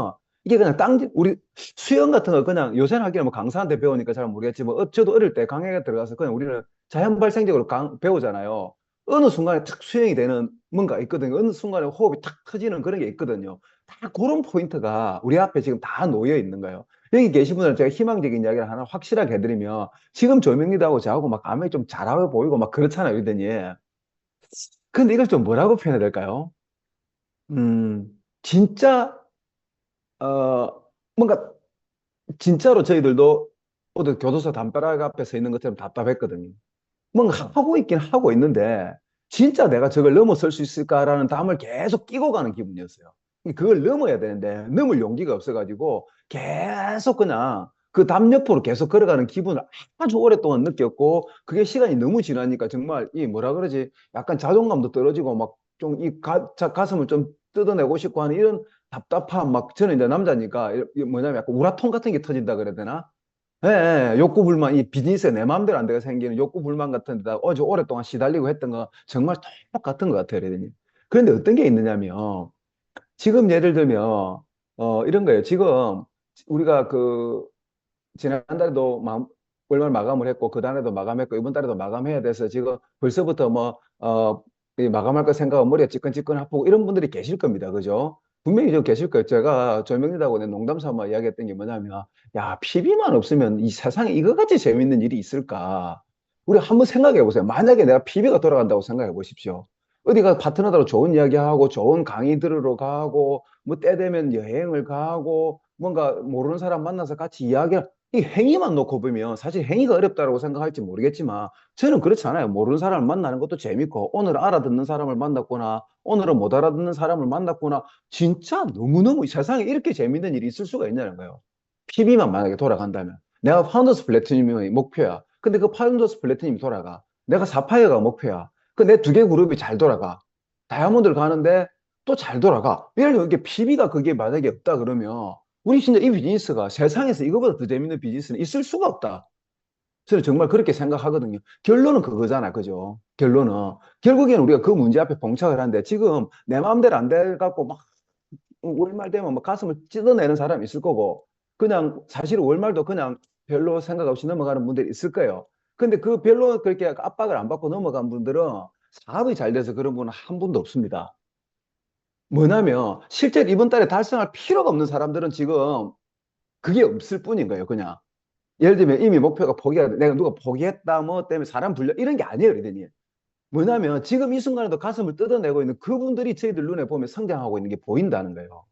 이게 그냥 우리 수영 같은 거 그냥 요새는 하기는 뭐 강사한테 배우니까 잘 모르겠지만 저도 어릴 때 강의에 들어가서 그냥 우리는 자연 발생적으로 배우잖아요. 어느 순간에 탁 수행이 되는 뭔가 있거든요. 어느 순간에 호흡이 탁 터지는 그런 게 있거든요. 다 그런 포인트가 우리 앞에 지금 다 놓여 있는 거예요. 여기 계신 분들 제가 희망적인 이야기를 하나 확실하게 해드리면 지금 조명리도하고 저하고 막 아무리 좀 잘하고 보이고 막 그렇잖아요, 이러더니. 근데 이걸 좀 뭐라고 표현해야 될까요? 진짜, 뭔가 진짜로 저희들도 어디 교도소 담벼락 앞에 서 있는 것처럼 답답했거든요. 뭔가 하고 있긴 하고 있는데 진짜 내가 저걸 넘어설 수 있을까라는 담을 계속 끼고 가는 기분이었어요. 그걸 넘어야 되는데 넘을 용기가 없어가지고 계속 그냥 그 담 옆으로 계속 걸어가는 기분을 아주 오랫동안 느꼈고, 그게 시간이 너무 지나니까 정말 이 뭐라 그러지? 약간 자존감도 떨어지고 막 좀 이 가슴을 좀 뜯어내고 싶고 하는 이런 답답함, 막 저는 이제 남자니까 뭐냐면 약간 우라통 같은 게 터진다 그래야 되나? 예, 예, 욕구 불만, 이 비즈니스에 내 마음대로 안 되게 생기는 욕구 불만 같은 데다 어제 오랫동안 시달리고 했던 거 정말 똑같은 것 같아요, 레드님. 그런데 어떤 게 있느냐면, 지금 예를 들면, 이런 거예요. 지금 우리가 지난달에도 월말 마감을 했고, 그 달에도 마감했고, 이번 달에도 마감해야 돼서 지금 벌써부터 이 마감할 거 생각하고 머리가 찌끈찌끈 아프고 이런 분들이 계실 겁니다. 그죠? 분명히 저 계실 거예요. 제가 조명리다고 내 농담 삼아 이야기했던 게 뭐냐면, 야, PB만 없으면 이 세상에 이거같이 재밌는 일이 있을까? 우리 한번 생각해 보세요. 만약에 내가 PB가 돌아간다고 생각해 보십시오. 어디가 파트너들하고 좋은 이야기하고 좋은 강의 들으러 가고 뭐 때 되면 여행을 가고 뭔가 모르는 사람 만나서 같이 이야기를, 이 행위만 놓고 보면 사실 행위가 어렵다고 생각할지 모르겠지만 저는 그렇지 않아요. 모르는 사람을 만나는 것도 재밌고, 오늘 알아듣는 사람을 만났구나, 오늘은 못 알아듣는 사람을 만났구나, 진짜 너무너무 이 세상에 이렇게 재밌는 일이 있을 수가 있냐는 거예요. PB만 만약에 돌아간다면 내가 파운더스 플래티넘이 목표야. 근데 그 파운더스 플래티넘이 돌아가. 내가 사파이어가 목표야. 그 내 두 개 그룹이 잘 돌아가. 다이아몬드를 가는데 또 잘 돌아가. 예를 들어 이게 PB가 그게 만약에 없다 그러면 우리 진짜 이 비즈니스가 세상에서 이거보다 더 재밌는 비즈니스는 있을 수가 없다. 저는 정말 그렇게 생각하거든요. 결론은 그거잖아. 그죠? 결론은. 결국에는 우리가 그 문제 앞에 봉착을 하는데, 지금 내 마음대로 안 돼갖고 막 월말 되면 막 가슴을 찢어내는 사람이 있을 거고, 그냥 사실 월말도 그냥 별로 생각 없이 넘어가는 분들이 있을 거예요. 근데 그 별로 그렇게 압박을 안 받고 넘어간 분들은 사업이 잘 돼서 그런 분은 한 분도 없습니다. 뭐냐면 실제 이번 달에 달성할 필요가 없는 사람들은 지금 그게 없을 뿐인 거예요. 그냥 예를 들면 이미 목표가 내가 누가 포기했다 뭐 때문에 사람 불려 이런 게 아니에요, 리더님. 뭐냐면 지금 이 순간에도 가슴을 뜯어내고 있는 그분들이 저희들 눈에 보면 성장하고 있는 게 보인다는 거예요.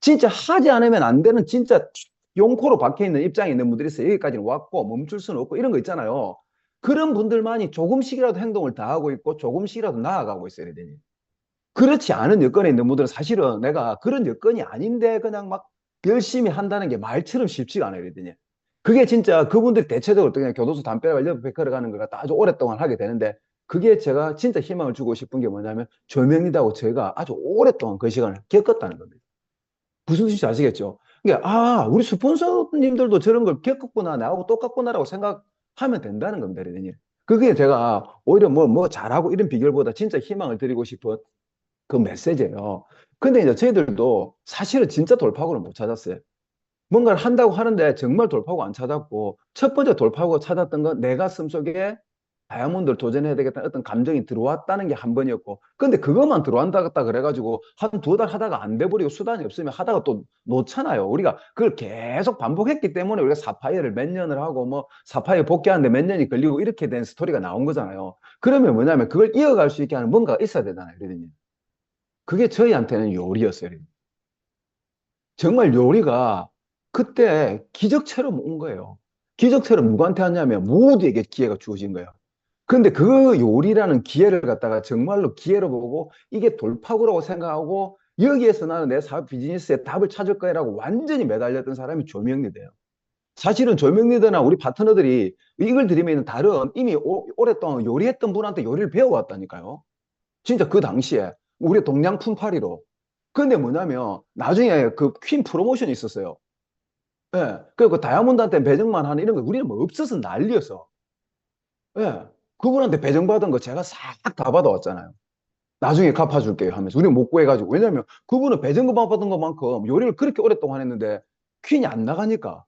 진짜 하지 않으면 안 되는, 진짜 용코로 박혀 있는 입장에 있는 분들이 있어요. 여기까지는 왔고 멈출 수는 없고 이런 거 있잖아요. 그런 분들만이 조금씩이라도 행동을 다 하고 있고 조금씩이라도 나아가고 있어요, 리더님. 그렇지 않은 여건에 있는 분들은 사실은 내가 그런 여건이 아닌데 그냥 막 열심히 한다는 게 말처럼 쉽지가 않아요, 리더님. 그게 진짜 그분들이 대체적으로 그냥 교도소 담벼락 옆에 걸어가는 걸 갖다 아주 오랫동안 하게 되는데, 그게 제가 진짜 희망을 주고 싶은 게 뭐냐면 조명이다고 제가 아주 오랫동안 그 시간을 겪었다는 겁니다. 무슨 뜻인지 아시겠죠? 그러니까 우리 스폰서님들도 저런 걸 겪었구나, 나하고 똑같구나라고 생각하면 된다는 겁니다, 리더님. 그게 제가 오히려 뭐 잘하고 이런 비결보다 진짜 희망을 드리고 싶은 그 메시지예요. 근데 이제 저희들도 사실은 진짜 돌파구를 못 찾았어요. 뭔가를 한다고 하는데 정말 돌파구 안 찾았고, 첫 번째 돌파구가 찾았던 건 내 가슴 속에 다이아몬드를 도전해야 되겠다는 어떤 감정이 들어왔다는 게 한 번이었고, 근데 그것만 들어왔다 그래가지고 한 두 달 하다가 안 돼버리고 수단이 없으면 하다가 또 놓잖아요. 우리가 그걸 계속 반복했기 때문에 우리가 사파이어를 몇 년을 하고 뭐 사파이어 복귀하는데 몇 년이 걸리고 이렇게 된 스토리가 나온 거잖아요. 그러면 뭐냐면 그걸 이어갈 수 있게 하는 뭔가가 있어야 되잖아요, 그러더니. 그게 저희한테는 요리였어요. 정말 요리가 그때 기적처럼 온 거예요. 기적처럼 누구한테 왔냐면 모두에게 기회가 주어진 거예요. 근데 그 요리라는 기회를 갖다가 정말로 기회로 보고 이게 돌파구라고 생각하고, 여기에서 나는 내 사업 비즈니스의 답을 찾을 거야라고 완전히 매달렸던 사람이 조명리더예요. 사실은 조명리더나 우리 파트너들이 이걸 들이면 다른 이미 오랫동안 요리했던 분한테 요리를 배워왔다니까요. 진짜 그 당시에 우리 동양 품팔이로. 근데 뭐냐면 나중에 그 퀸 프로모션이 있었어요. 예. 그 다이아몬드한테 배정만 하는 이런 거 우리는 뭐 없어서 난리였어. 예. 그분한테 배정받은 거 제가 싹 다 받아왔잖아요. 나중에 갚아줄게요 하면서. 우리는 못 구해가지고. 왜냐면 그분은 배정만 받은 것만큼 요리를 그렇게 오랫동안 했는데 퀸이 안 나가니까.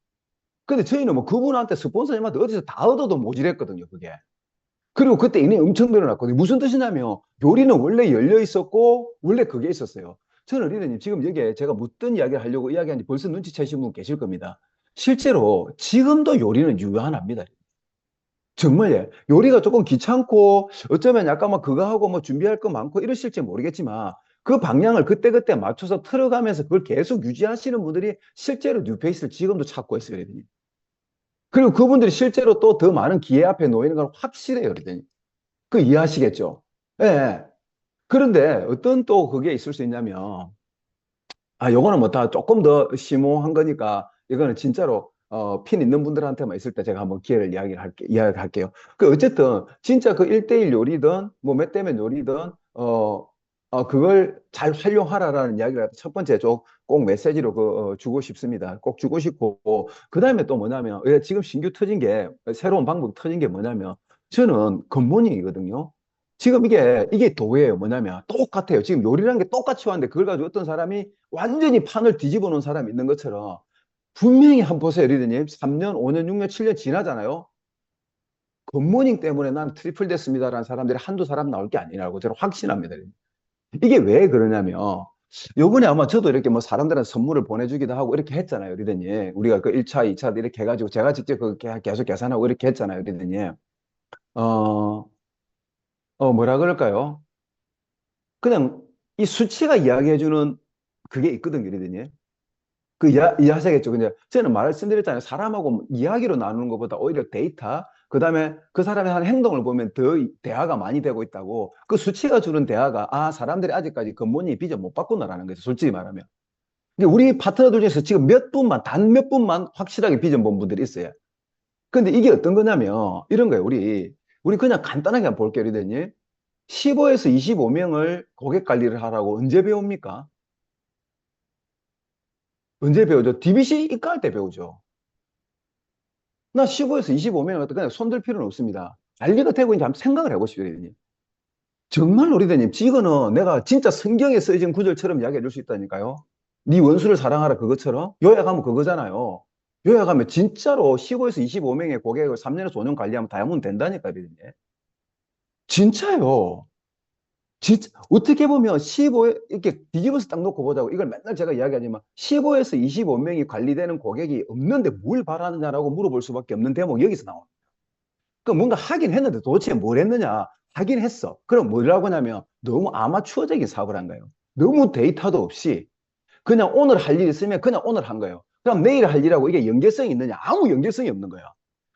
근데 저희는 뭐 그분한테 스폰서님한테 어디서 다 얻어도 모자랬거든요, 그게. 그리고 그때 인해 엄청 늘어났거든요. 무슨 뜻이냐면 요리는 원래 열려 있었고 원래 그게 있었어요. 저는 리더님 지금 여기에 제가 묻던 이야기를 하려고 이야기하는지 벌써 눈치채신 분 계실 겁니다. 실제로 지금도 요리는 유효합니다. 정말 요리가 조금 귀찮고 어쩌면 약간 막 그거 하고 뭐 준비할 거 많고 이러실지 모르겠지만 그 방향을 그때그때 맞춰서 틀어가면서 그걸 계속 유지하시는 분들이 실제로 뉴페이스를 지금도 찾고 있어요, 리더님. 그리고 그분들이 실제로 또 더 많은 기회 앞에 놓이는 건 확실해요, 리더님. 그 이해하시겠죠? 예. 예. 그런데 어떤 또 그게 있을 수 있냐면, 요거는 뭐 다 조금 더 심오한 거니까, 이거는 진짜로, 핀 있는 분들한테만 있을 때 제가 한번 기회를 이야기할게요. 그, 어쨌든, 진짜 그 1대1 요리든, 뭐 몇 대면 요리든, 그걸 잘 활용하라라는 이야기를 첫 번째 꼭 메시지로 주고 싶습니다. 꼭 주고 싶고, 그 다음에 또 뭐냐면, 지금 신규 터진 게, 새로운 방법 터진 게 뭐냐면, 저는 굿모닝이거든요. 지금 이게 도예요. 뭐냐면, 똑같아요. 지금 요리라는 게 똑같이 왔는데, 그걸 가지고 어떤 사람이 완전히 판을 뒤집어 놓은 사람이 있는 것처럼, 분명히 한번 보세요, 리더님. 3년, 5년, 6년, 7년 지나잖아요. 굿모닝 때문에 난 트리플 됐습니다라는 사람들이 한두 사람 나올 게 아니라고 저는 확신합니다. 이게 왜 그러냐면, 요번에 아마 저도 이렇게 뭐 사람들한테 선물을 보내주기도 하고 이렇게 했잖아요, 리더님. 우리가 그 1차, 2차 이렇게 해가지고 제가 직접 계속 계산하고 이렇게 했잖아요, 리더님. 어, 뭐라 그럴까요? 그냥 이 수치가 이야기해주는 그게 있거든요, 리더님. 이해하시겠죠? 근데 저는 말씀드렸잖아요. 사람하고 이야기로 나누는 것보다 오히려 데이터, 그 다음에 그 사람의 한 행동을 보면 더 대화가 많이 되고 있다고. 그 수치가 주는 대화가, 사람들이 아직까지 굿모닝 비전 못 바꾸나라는 거죠. 솔직히 말하면. 근데 우리 파트너들 중에서 지금 단 몇 분만 확실하게 비전 본 분들이 있어요. 근데 이게 어떤 거냐면, 이런 거예요. 우리 그냥 간단하게 한번 볼게요, 리더님. 15에서 25명을 고객 관리를 하라고 언제 배웁니까? 언제 배우죠? DBC 입가할 때 배우죠. 나 15에서 25명을 갖다 그냥 손들 필요는 없습니다. 관리가 되고 있는지 한번 생각을 해보십시오, 리더님. 정말 리더님, 이거는 내가 진짜 성경에 쓰여진 구절처럼 이야기해 줄 수 있다니까요. 네 원수를 사랑하라 그것처럼 요약하면 그거잖아요. 요약하면 진짜로 15에서 25명의 고객을 3년에서 5년 관리하면 다이아몬드 된다니까, 리더님. 진짜요. 진짜 어떻게 보면 15에 이렇게 뒤집어서 딱 놓고 보자고 이걸 맨날 제가 이야기하지만 15에서 25명이 관리되는 고객이 없는데 뭘 바라느냐라고 물어볼 수밖에 없는 대목이 여기서 나와. 그 뭔가 하긴 했는데 도대체 뭘 했느냐? 하긴 했어. 그럼 뭐라고 하냐면 너무 아마추어적인 사고를 한 거예요. 너무 데이터도 없이 그냥 오늘 할 일 있으면 그냥 오늘 한 거예요. 그럼 내일 할 일하고 이게 연계성이 있느냐? 아무 연계성이 없는 거야.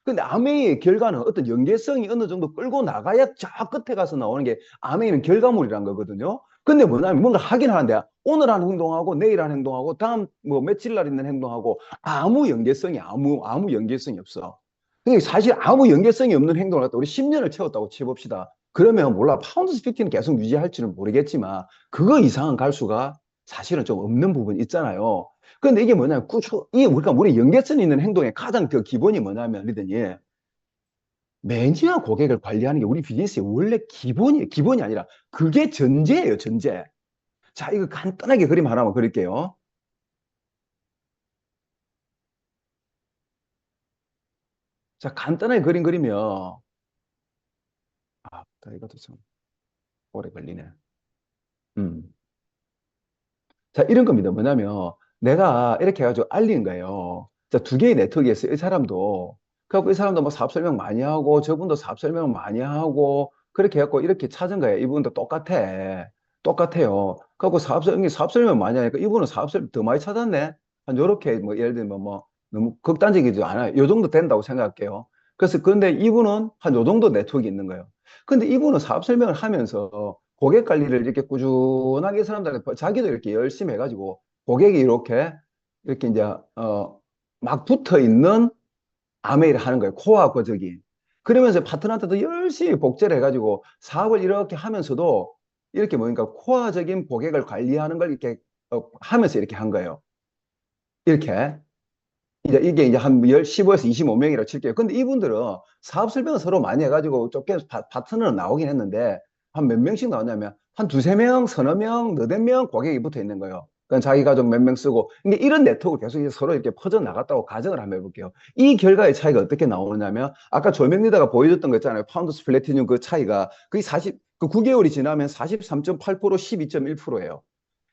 근데 아메이의 결과는 어떤 연계성이 어느 정도 끌고 나가야 저 끝에 가서 나오는 게 아메이는 결과물이란 거거든요. 근데 뭐냐면 뭔가 하긴 하는데 오늘 하는 행동하고 내일 하는 행동하고 다음 뭐 며칠 날 있는 행동하고 아무 연계성이 없어. 근데 사실 아무 연계성이 없는 행동을 갖다 우리 10년을 채웠다고 치봅시다. 그러면 몰라 파운드 스피킹은 계속 유지할지는 모르겠지만 그거 이상은 갈 수가 사실은 좀 없는 부분이 있잖아요. 근데 이게 뭐냐면 이게 우리 연계성 있는 행동의 가장 그 기본이 뭐냐면 리더니 매니아 고객을 관리하는 게 우리 비즈니스의 원래 기본이에요. 기본이 아니라 그게 전제예요, 전제. 자, 이거 간단하게 그림 하나만 그릴게요. 자, 간단하게 그림 그리면 이것도 좀 오래 걸리네. 음. 자, 이런 겁니다. 뭐냐면, 내가 이렇게 해가지고 알린 거예요. 자, 두 개의 네트워크가 있어요. 이 사람도. 그래갖고 이 사람도 뭐 사업 설명 많이 하고, 저분도 사업 설명 많이 하고, 그렇게 해갖고 이렇게 찾은 거예요. 이분도 똑같아. 똑같아요. 그래갖고 사업 설명 많이 하니까 이분은 사업 설명 더 많이 찾았네. 한 요렇게 뭐 예를 들면 뭐 너무 극단적이지 않아요. 요 정도 된다고 생각할게요. 그래서 근데 이분은 한 요 정도 네트워크가 있는 거예요. 근데 이분은 사업 설명을 하면서 고객 관리를 이렇게 꾸준하게 사람들한테 자기도 이렇게 열심히 해가지고 고객이 이렇게 이제 막 붙어 있는 아메이를 하는 거예요. 코어 거적이. 그러면서 파트너한테도 열심히 복제를 해가지고 사업을 이렇게 하면서도 이렇게 뭐니까 코어적인 고객을 관리하는 걸 이렇게 하면서 이렇게 한 거예요. 이렇게. 이게 이제 한 15에서 25명이라고 칠게요. 근데 이분들은 사업 설명을 서로 많이 해가지고 좁게 파트너는 나오긴 했는데 한 몇 명씩 나왔냐면 한 두세 명, 서너 명, 너댓 명 고객이 붙어 있는 거예요. 그러니까 자기 가족 몇 명 쓰고 이게 이런 네트워크를 계속 이제 서로 이렇게 퍼져 나갔다고 가정을 한번 해볼게요. 이 결과의 차이가 어떻게 나오느냐면 아까 조명 리더가 보여줬던 거 있잖아요. 파운드스 플래티늄 그 차이가 그게 9개월이 지나면 43.8%, 12.1%예요.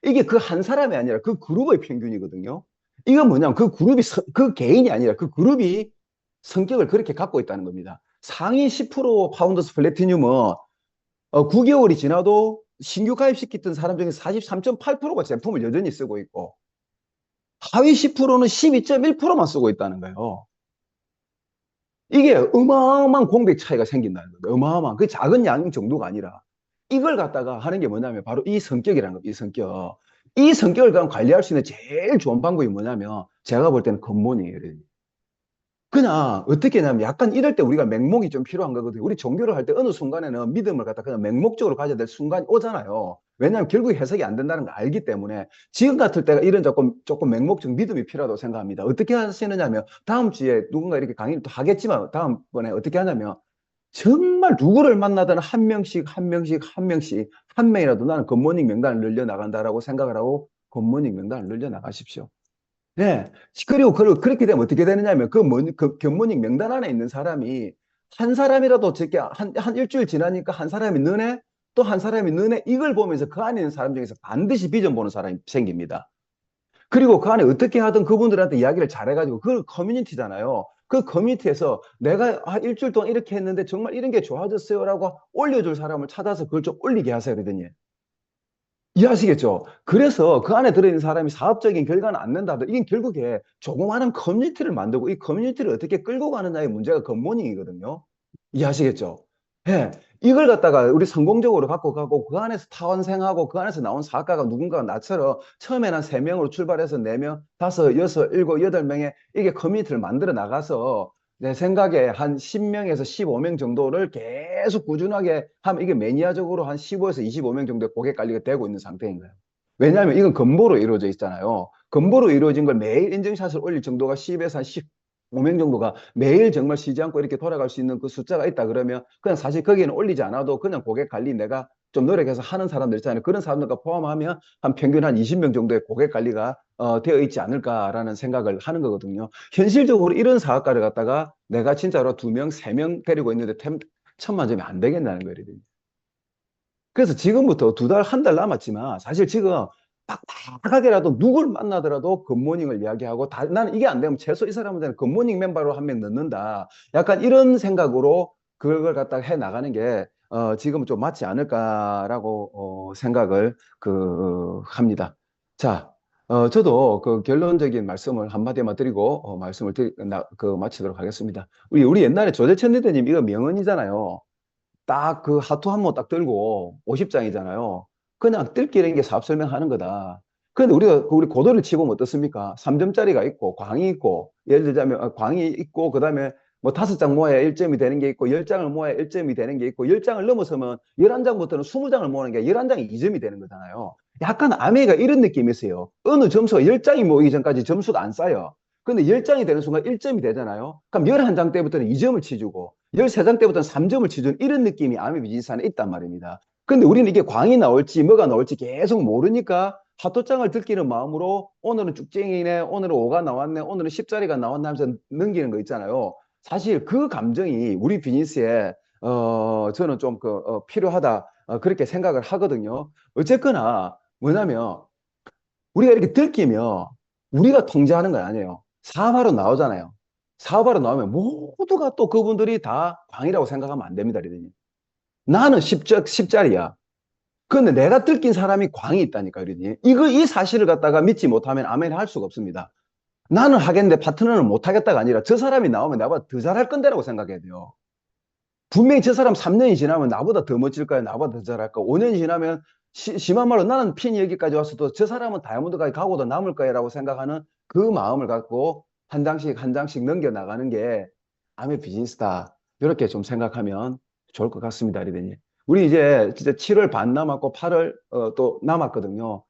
이게 그 한 사람이 아니라 그 그룹의 평균이거든요. 이건 뭐냐면 그 개인이 아니라 그 그룹이 성격을 그렇게 갖고 있다는 겁니다. 상위 10% 파운더스 플래티늄은 9개월이 지나도 신규 가입시켰던 사람 중에 43.8%가 제품을 여전히 쓰고 있고 하위 10%는 12.1%만 쓰고 있다는 거예요. 이게 어마어마한 공백 차이가 생긴다는 거예요. 어마어마한. 그 작은 양 정도가 아니라. 이걸 갖다가 하는 게 뭐냐면 바로 이 성격이라는 겁니다. 이 성격. 이 성격을 그냥 관리할 수 있는 제일 좋은 방법이 뭐냐면 제가 볼 때는 굿모닝이에요. 그냥 어떻게 하냐면 약간 이럴 때 우리가 맹목이 좀 필요한 거거든요. 우리 종교를 할 때 어느 순간에는 믿음을 갖다 그냥 맹목적으로 가져야 될 순간이 오잖아요. 왜냐하면 결국 해석이 안 된다는 걸 알기 때문에 지금 같을 때가 이런 조금 맹목적 믿음이 필요하다고 생각합니다. 어떻게 하시느냐면 다음 주에 누군가 이렇게 강의를 또 하겠지만 다음번에 어떻게 하냐면 정말 누구를 만나든 한 명씩 한 명씩 한 명씩 한 명이라도 나는 굿모닝 명단을 늘려 나간다라고 생각을 하고 굿모닝 명단을 늘려 나가십시오. 네. 그리고 그렇게 되면 어떻게 되느냐면 그 견문익 명단 안에 있는 사람이 한 사람이라도 저게 한 일주일 지나니까 한 사람이 너네 또 한 사람이 너네 이걸 보면서 그 안에 있는 사람 중에서 반드시 비전 보는 사람이 생깁니다. 그리고 그 안에 어떻게 하든 그분들한테 이야기를 잘해가지고 그 커뮤니티잖아요. 그 커뮤니티에서 내가 일주일 동안 이렇게 했는데 정말 이런 게 좋아졌어요라고 올려줄 사람을 찾아서 그걸 좀 올리게 하세요. 그러더니. 이해하시겠죠? 그래서 그 안에 들어있는 사람이 사업적인 결과는 안 낸다 하더라도 이게 결국에 조그마한 커뮤니티를 만들고 이 커뮤니티를 어떻게 끌고 가느냐의 문제가 굿모닝이거든요. 이해하시겠죠? 예. 이걸 갖다가 우리 성공적으로 갖고 가고 그 안에서 타원생하고 그 안에서 나온 사업가가 누군가가 나처럼 처음에는 한 3명으로 출발해서 4명, 5, 6, 7, 8명의 이게 커뮤니티를 만들어 나가서 내 생각에 한 10명에서 15명 정도를 계속 꾸준하게 하면 이게 매니아적으로 한 15에서 25명 정도의 고객 관리가 되고 있는 상태인 거예요. 왜냐하면 이건 건보로 이루어져 있잖아요. 건보로 이루어진 걸 매일 인증샷을 올릴 정도가 10에서 한 15명 정도가 매일 정말 쉬지 않고 이렇게 돌아갈 수 있는 그 숫자가 있다 그러면 그냥 사실 거기에는 올리지 않아도 그냥 고객 관리 내가 좀 노력해서 하는 사람들 있잖아요. 그런 사람들과 포함하면 한 평균 한 20명 정도의 고객 관리가 되어 있지 않을까라는 생각을 하는 거거든요. 현실적으로 이런 사업가를 갖다가 내가 진짜로 2명, 3명 데리고 있는데 1,000만 점이 안 되겠다는 거예요. 그래서 지금부터 2달, 한 달 남았지만 사실 지금 빡빡하게라도 누굴 만나더라도 굿모닝을 이야기하고 나는 이게 안 되면 최소 이 사람한테는 굿모닝 멤버로 한 명 넣는다. 약간 이런 생각으로 그걸 갖다가 해 나가는 게 지금 좀 맞지 않을까라고 생각을 합니다. 자, 저도 그 결론적인 말씀을 한마디만 드리고 말씀을 마치도록 하겠습니다. 우리 옛날에 조재천 리더님 이거 명언이잖아요. 딱 그 하투 한 모 딱 들고 50장이잖아요. 그냥 뜰끼는 게 사업 설명하는 거다. 그런데 우리 고도를 치보면 어떻습니까? 3점짜리가 있고 광이 있고 예를 들자면 광이 있고 그다음에 뭐 5장 모아야 1점이 되는 게 있고 10장을 모아야 1점이 되는 게 있고 10장을 넘어서면 11장부터는 20장을 모으는 게 11장이 2점이 되는 거잖아요. 약간 아메가 이런 느낌이 있어요. 어느 점수가 10장이 모이기 전까지 점수가 안 쌓여. 근데 10장이 되는 순간 1점이 되잖아요. 그럼 11장 때부터는 2점을 치주고 13장 때부터는 3점을 치주는 이런 느낌이 아메 비즈니스 안에 있단 말입니다. 근데 우리는 이게 광이 나올지 뭐가 나올지 계속 모르니까 하토장을 들키는 마음으로 오늘은 쭉쟁이네, 오늘은 5가 나왔네, 오늘은 10자리가 나왔네 하면서 넘기는 거 있잖아요. 사실 그 감정이 우리 비즈니스에 저는 좀 필요하다 그렇게 생각을 하거든요. 어쨌거나 뭐냐면 우리가 이렇게 들키면 우리가 통제하는 건 아니에요. 사업하러 나오잖아요. 사업하러 나오면 모두가 또 그분들이 다 광이라고 생각하면 안 됩니다. 리더님. 나는 10자리야. 그런데 내가 들킨 사람이 광이 있다니까, 리더님. 이 사실을 갖다가 믿지 못하면 아멘 할 수가 없습니다. 나는 하겠는데 파트너는 못 하겠다가 아니라 저 사람이 나오면 나보다 더 잘할 건데라고 생각해야 돼요. 분명히 저 사람 3년이 지나면 나보다 더 멋질 거야, 나보다 더 잘할 거야. 5년이 지나면 심한 말로 나는 핀이 여기까지 왔어도 저 사람은 다이아몬드까지 가고도 남을 거야라고 생각하는 그 마음을 갖고 한 장씩 한 장씩 넘겨나가는 게 암의 비즈니스다. 이렇게 좀 생각하면 좋을 것 같습니다, 리더님. 우리 이제 진짜 7월 반 남았고 8월 또 남았거든요.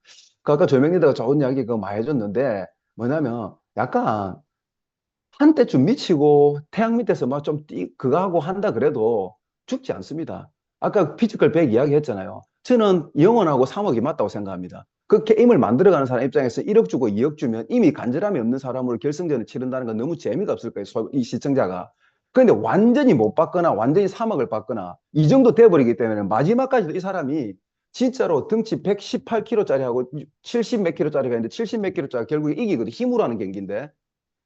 그 아까 조명 리더가 좋은 이야기 그거 많이 해줬는데 뭐냐면 약간 한때좀 미치고 태양 밑에서 막 좀 그거 하고 한다 그래도 죽지 않습니다. 아까 피지컬 100 이야기 했잖아요. 저는 영원하고 3억이 맞다고 생각합니다. 그 게임을 만들어가는 사람 입장에서 1억 주고 2억 주면 이미 간절함이 없는 사람으로 결승전을 치른다는 건 너무 재미가 없을 거예요. 이 시청자가. 그런데 완전히 못 받거나 완전히 3억을 받거나 이 정도 돼버리기 때문에 마지막까지도 이 사람이 진짜로 등치 118kg짜리 하고 70 몇 킬로짜리가 있는데 70 몇 킬로짜리 결국에 이기거든. 힘으로 하는 경기인데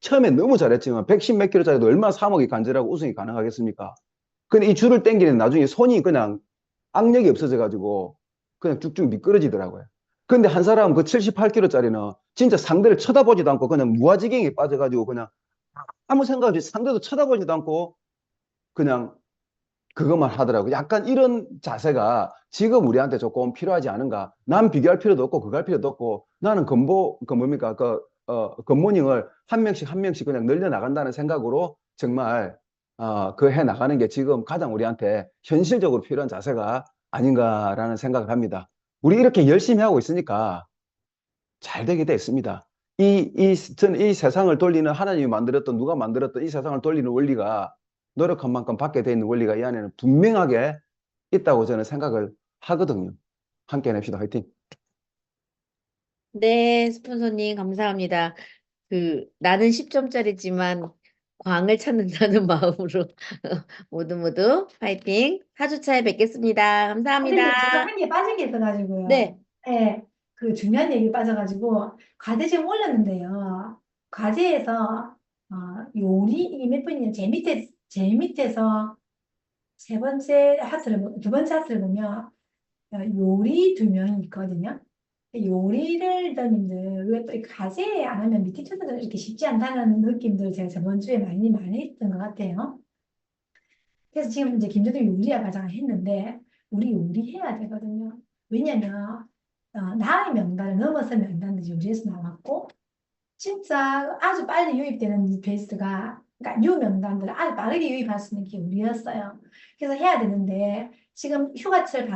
처음에 너무 잘했지만 110 몇 킬로짜리도 얼마나 3억이 간절하고 우승이 가능하겠습니까? 근데 이 줄을 땡기는 나중에 손이 그냥 악력이 없어져 가지고 그냥 쭉쭉 미끄러지더라고요. 근데 한 사람은 그 78kg짜리는 진짜 상대를 쳐다보지도 않고 그냥 무아지경에 빠져가지고 그냥 아무 생각 없이 상대도 쳐다보지도 않고 그냥 그것만 하더라고. 약간 이런 자세가 지금 우리한테 조금 필요하지 않은가? 남 비교할 필요도 없고, 그거 할 필요도 없고, 나는 뭡니까? 굿모닝을 한 명씩 한 명씩 그냥 늘려나간다는 생각으로 정말, 그 해 나가는 게 지금 가장 우리한테 현실적으로 필요한 자세가 아닌가라는 생각을 합니다. 우리 이렇게 열심히 하고 있으니까 잘 되게 됐습니다. 저는 이 세상을 돌리는 하나님이 만들었던, 누가 만들었던 이 세상을 돌리는 원리가 노력한 만큼 받게 돼 있는 원리가 이 안에는 분명하게 있다고 저는 생각을 하거든요. 함께 해냅시다. 화이팅. 네, 스폰서님, 감사합니다. 나는 10점짜리지만 광을 찾는다는 마음으로 모두 모두 파이팅! 4주차에 뵙겠습니다. 선생님, 제가 감사합니다. 한 개 빠진 게 있어가지고요. 네, 예, 그 중요한 얘기 빠져가지고, 과제 지금 올렸는데요. 과제에서, 요리, 이게 몇 분이냐, 제 밑에서 두 번째 하트를 보면, 요리 두 명이 있거든요. 요리를 하님들 왜 또 이 과제 안 하면 밑에 친구들 이렇게 쉽지 않다는 느낌들 제가 저번 주에 많이 했던 것 같아요. 그래서 지금 이제 김조림 요리야 가장 했는데 우리 요리해야 되거든요. 왜냐면 나의 명단을 넘어서 명단들이 요리에서 나왔고 진짜 아주 빨리 유입되는 베이스가 그러니까 뉴 명단들을 아주 빠르게 유입할 수 있는 게 우리였어요. 그래서 해야 되는데 지금 휴가철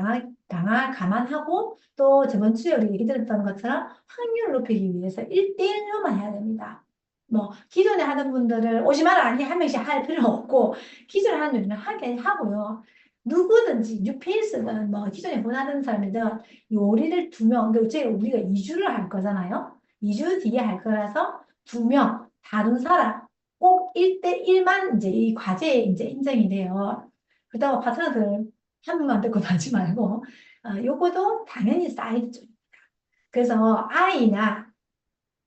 감안하고 또 저번 주에 우리 얘기 들었던 것처럼 확률을 높이기 위해서 1대1로만 해야 됩니다. 뭐 기존에 하던 분들을 오지 마라 아니 한 명씩 할 필요 없고 기존에 하는 요리는 하게 하고요. 누구든지 뉴페이스든 뭐 기존에 본하던 사람이든 요리를 두 명, 근데 우리가 2주를 할 거잖아요. 2주 뒤에 할 거라서 두 명 다른 사람 꼭 1대1만 이제 이 과제에 이제 인정이 돼요. 그렇다고 파트너들 한 명만 듣고 하지 말고 요거도 당연히 사이드 쪽. 그래서 아이나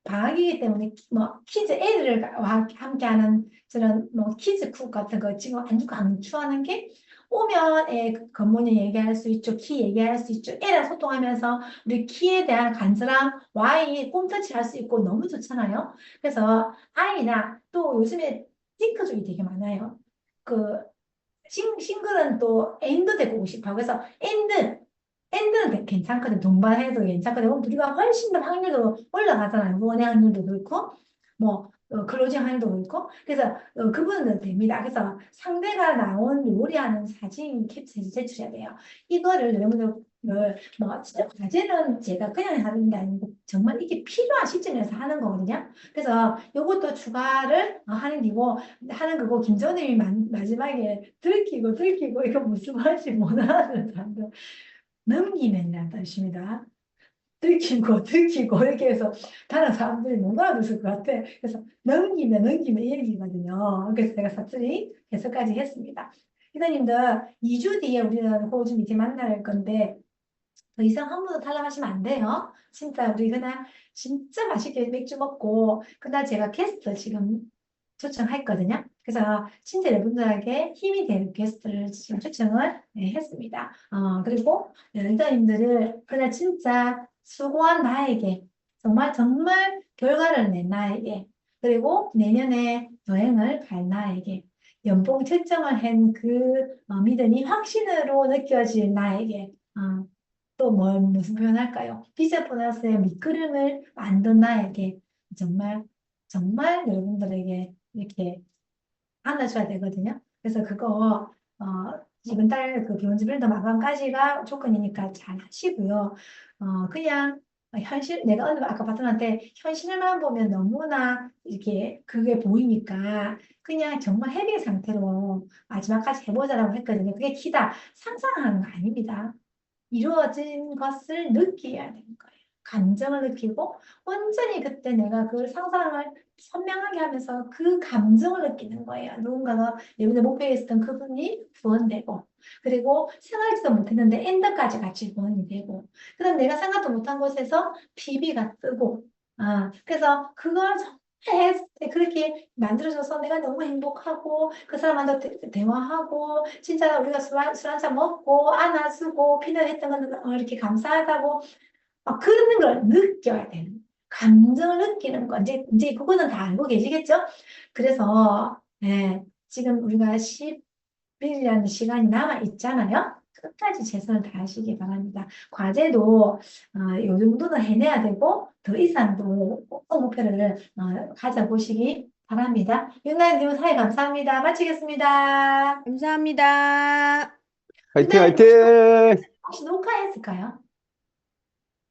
방학이기 때문에 뭐 키즈 애들과 함께하는 저런 뭐 키즈 쿡 같은 거 지금 아주 강추하는 게 오면 애 겉모닝 얘기할 수 있죠. 키 얘기할 수 있죠. 애랑 소통하면서 우리 키에 대한 간절함, Y 홈터치 할 수 있고 너무 좋잖아요. 그래서 아이나 또 요즘에 띵크 쪽이 되게 많아요. 그 싱글은 또 엔드 되고 싶어. 그래서 엔드는 괜찮거든. 동반해도 괜찮거든. 그럼 우리가 훨씬 더 확률도 올라가잖아요. 원의 확률도 그렇고, 뭐, 클로징 확률도 그렇고. 그래서 그분은 됩니다. 그래서 상대가 나온 요리하는 사진 캡처해서 제출해야 돼요. 이거를 여러분들 뭐 진짜 과제는 제가 그냥 하는 게 아니고 정말 이게 필요한 시점에서 하는 거거든요. 그래서 이것도 추가를 하는 거고 김정님이 마지막에 들키고 이거 무슨 말인지 못 알아듣는 사람들 넘기면이라는 뜻입니다. 들키고 이렇게 해서 다른 사람들이 못 알아들을 것 같아. 그래서 넘기면 이 얘기거든요. 그래서 제가 사투리 해석까지 했습니다. 기사님들 2주 뒤에 우리는 호주 이제 만날 건데 더 이상 한 번도 탈락하시면 안 돼요. 진짜 우리 그날 진짜 맛있게 맥주 먹고 그날 제가 게스트 지금 초청했거든요. 그래서 진짜 여러분들에게 힘이 되는 게스트를 지금 초청을 했습니다. 그리고 리더님들을 그날 진짜 수고한 나에게 정말 결과를 낸 나에게 그리고 내년에 여행을 갈 나에게 연봉 책정을 한 그 믿음이 확신으로 느껴질 나에게 또 무슨 표현할까요? 피자 보너스의 밑그림을 만든 나에게 정말 여러분들에게 이렇게 안아줘야 되거든요. 그래서 그거 이번 달 그 비욘즈 브랜드 마감까지가 조건이니까 잘 하시고요. 그냥 현실 내가 아까 파트너한테 현실만 보면 너무나 이렇게 그게 보이니까 그냥 정말 헤비 상태로 마지막까지 해보자라고 했거든요. 그게 기다 상상하는 거 아닙니다. 이루어진 것을 느껴야 되는 거예요. 감정을 느끼고 온전히 그때 내가 그 상상을 선명하게 하면서 그 감정을 느끼는 거예요. 누군가가 여러분의 목표에 있었던 그분이 구원되고 그리고 생각지도 못했는데 엔드까지 같이 구원이 되고 그다음 내가 생각도 못한 곳에서 PB가 뜨고 그래서 그걸 했을 때 그렇게 만들어져서 내가 너무 행복하고 그 사람한테 대화하고 진짜 우리가 술 한잔 먹고 안아주고 피넛했던 건 이렇게 감사하다고 그런 걸 느껴야 되는 감정을 느끼는 거 이제 그거는 다 알고 계시겠죠? 그래서 지금 우리가 1년 시간이 남아 있잖아요. 끝까지 최선을 다하시기 바랍니다. 과제도 요 정도는 해내야 되고 더 이상도 꼭 목표를 가져보시기 바랍니다. 윤나님 사회 감사합니다. 마치겠습니다. 감사합니다. 화이팅, 윤나님 화이팅! 혹시 녹화했을까요?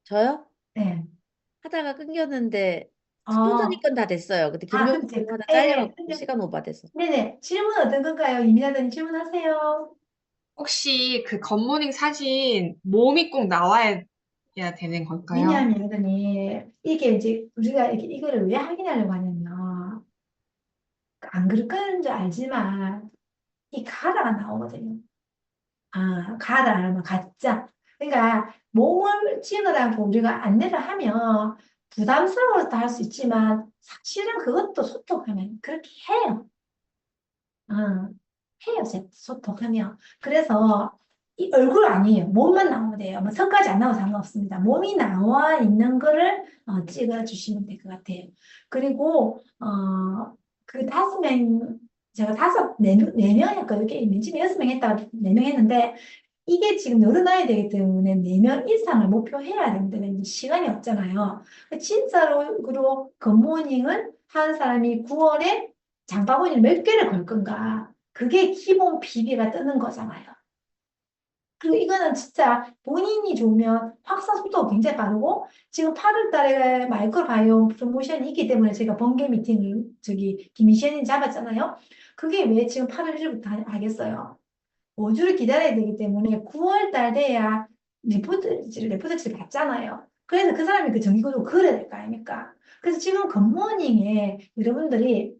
저요? 네. 하다가 끊겼는데 스폰서님 어, 건 다 됐어요. 근데 김정은 그럼 님 하나 예, 잘려갖고 시간 오버돼서. 네네. 질문 어떤 건가요? 이민아님 질문하세요. 혹시 그 굿모닝 사진 몸이 꼭 나와야 되는 걸까요? 왜냐하면은 이게 이제 우리가 이거를 왜 확인하려고 하냐면 안 그럴 거는 줄 알지만 이 가다가 나오거든요. 가다 하면 가짜. 그러니까 몸을 찍으라고 우리가 안내를 하면 부담스러워서 할 수 있지만 사실은 그것도 소통하면 그렇게 해요. 어, 해요, 소통하면. 그래서 이 얼굴 아니에요. 몸만 나오면 돼요. 뭐 성까지 안 나와도 상관없습니다. 몸이 나와 있는 거를 찍어주시면 될 것 같아요. 그리고 그 5명, 제가 네 명 했거든요. 맨 처음에 6명 했다가 4명 했는데 이게 지금 늘어나야 되기 때문에 4명 이상을 목표해야 되는데 시간이 없잖아요. 진짜로 굿모닝을 한 사람이 9월에 장바구니를 몇 개를 걸 건가? 그게 기본 PB가 뜨는 거잖아요. 그리고 이거는 진짜 본인이 좋으면 확산 속도가 굉장히 빠르고 지금 8월 달에 마이크로바이옴 프로모션이 있기 때문에 제가 번개 미팅을 김미션이 잡았잖아요. 그게 왜 지금 8월 1일부터 하겠어요? 5주를 기다려야 되기 때문에 9월 달 돼야 레포트지를 받잖아요. 그래서 그 사람이 그 정기구독 걸어야 될 거 아닙니까? 그래서 지금 굿모닝에 여러분들이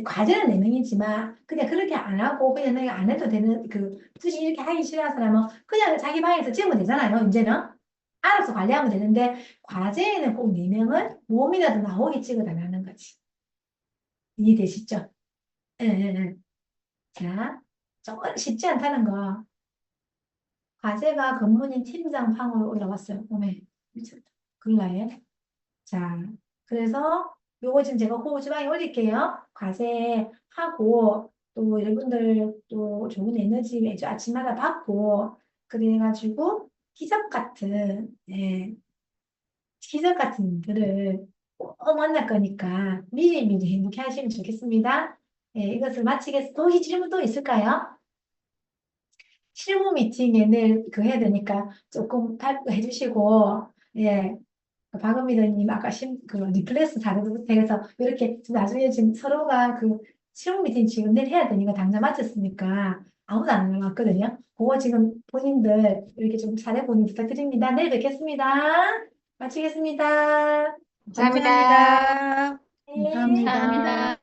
과제는 4명이지만 그냥 그렇게 안 하고 그냥 내가 안 해도 되는 굳이 이렇게 하기 싫어하는 사람은 그냥 자기 방에서 찍으면 되잖아요. 이제는 알아서 관리하면 되는데 과제에는 꼭 4명을 몸이라도 나오게 찍어달라는 거지. 이해되시죠? 예, 예, 예. 자, 정말 쉽지 않다는 거. 과제가 굿모닝 팀장 방으로 올라왔어요. 어메, 미쳤다. 글라에. 자, 그래서 요거 지금 제가 호주방에 올릴게요. 과제하고 또 여러분들 또 좋은 에너지 매주 아침마다 받고 그래가지고 기적 같은 글을 꼭 만날 거니까 미리미리 행복해 하시면 좋겠습니다. 예, 이것을 마치겠습니다. 혹시 질문 또 있을까요? 실무 미팅에 내일 해야 되니까 조금 타입해 주시고, 예. 박은미더님 아까 리플렉스 자료도 돼서 이렇게 지금 나중에 지금 서로가 실무 미팅 지금 내일 해야 되니까 당장 마쳤으니까 아무도 안 나왔거든요. 그거 지금 본인들 이렇게 좀 잘해보니 부탁드립니다. 내일 뵙겠습니다. 마치겠습니다. 감사합니다. 감사합니다. 네. 감사합니다.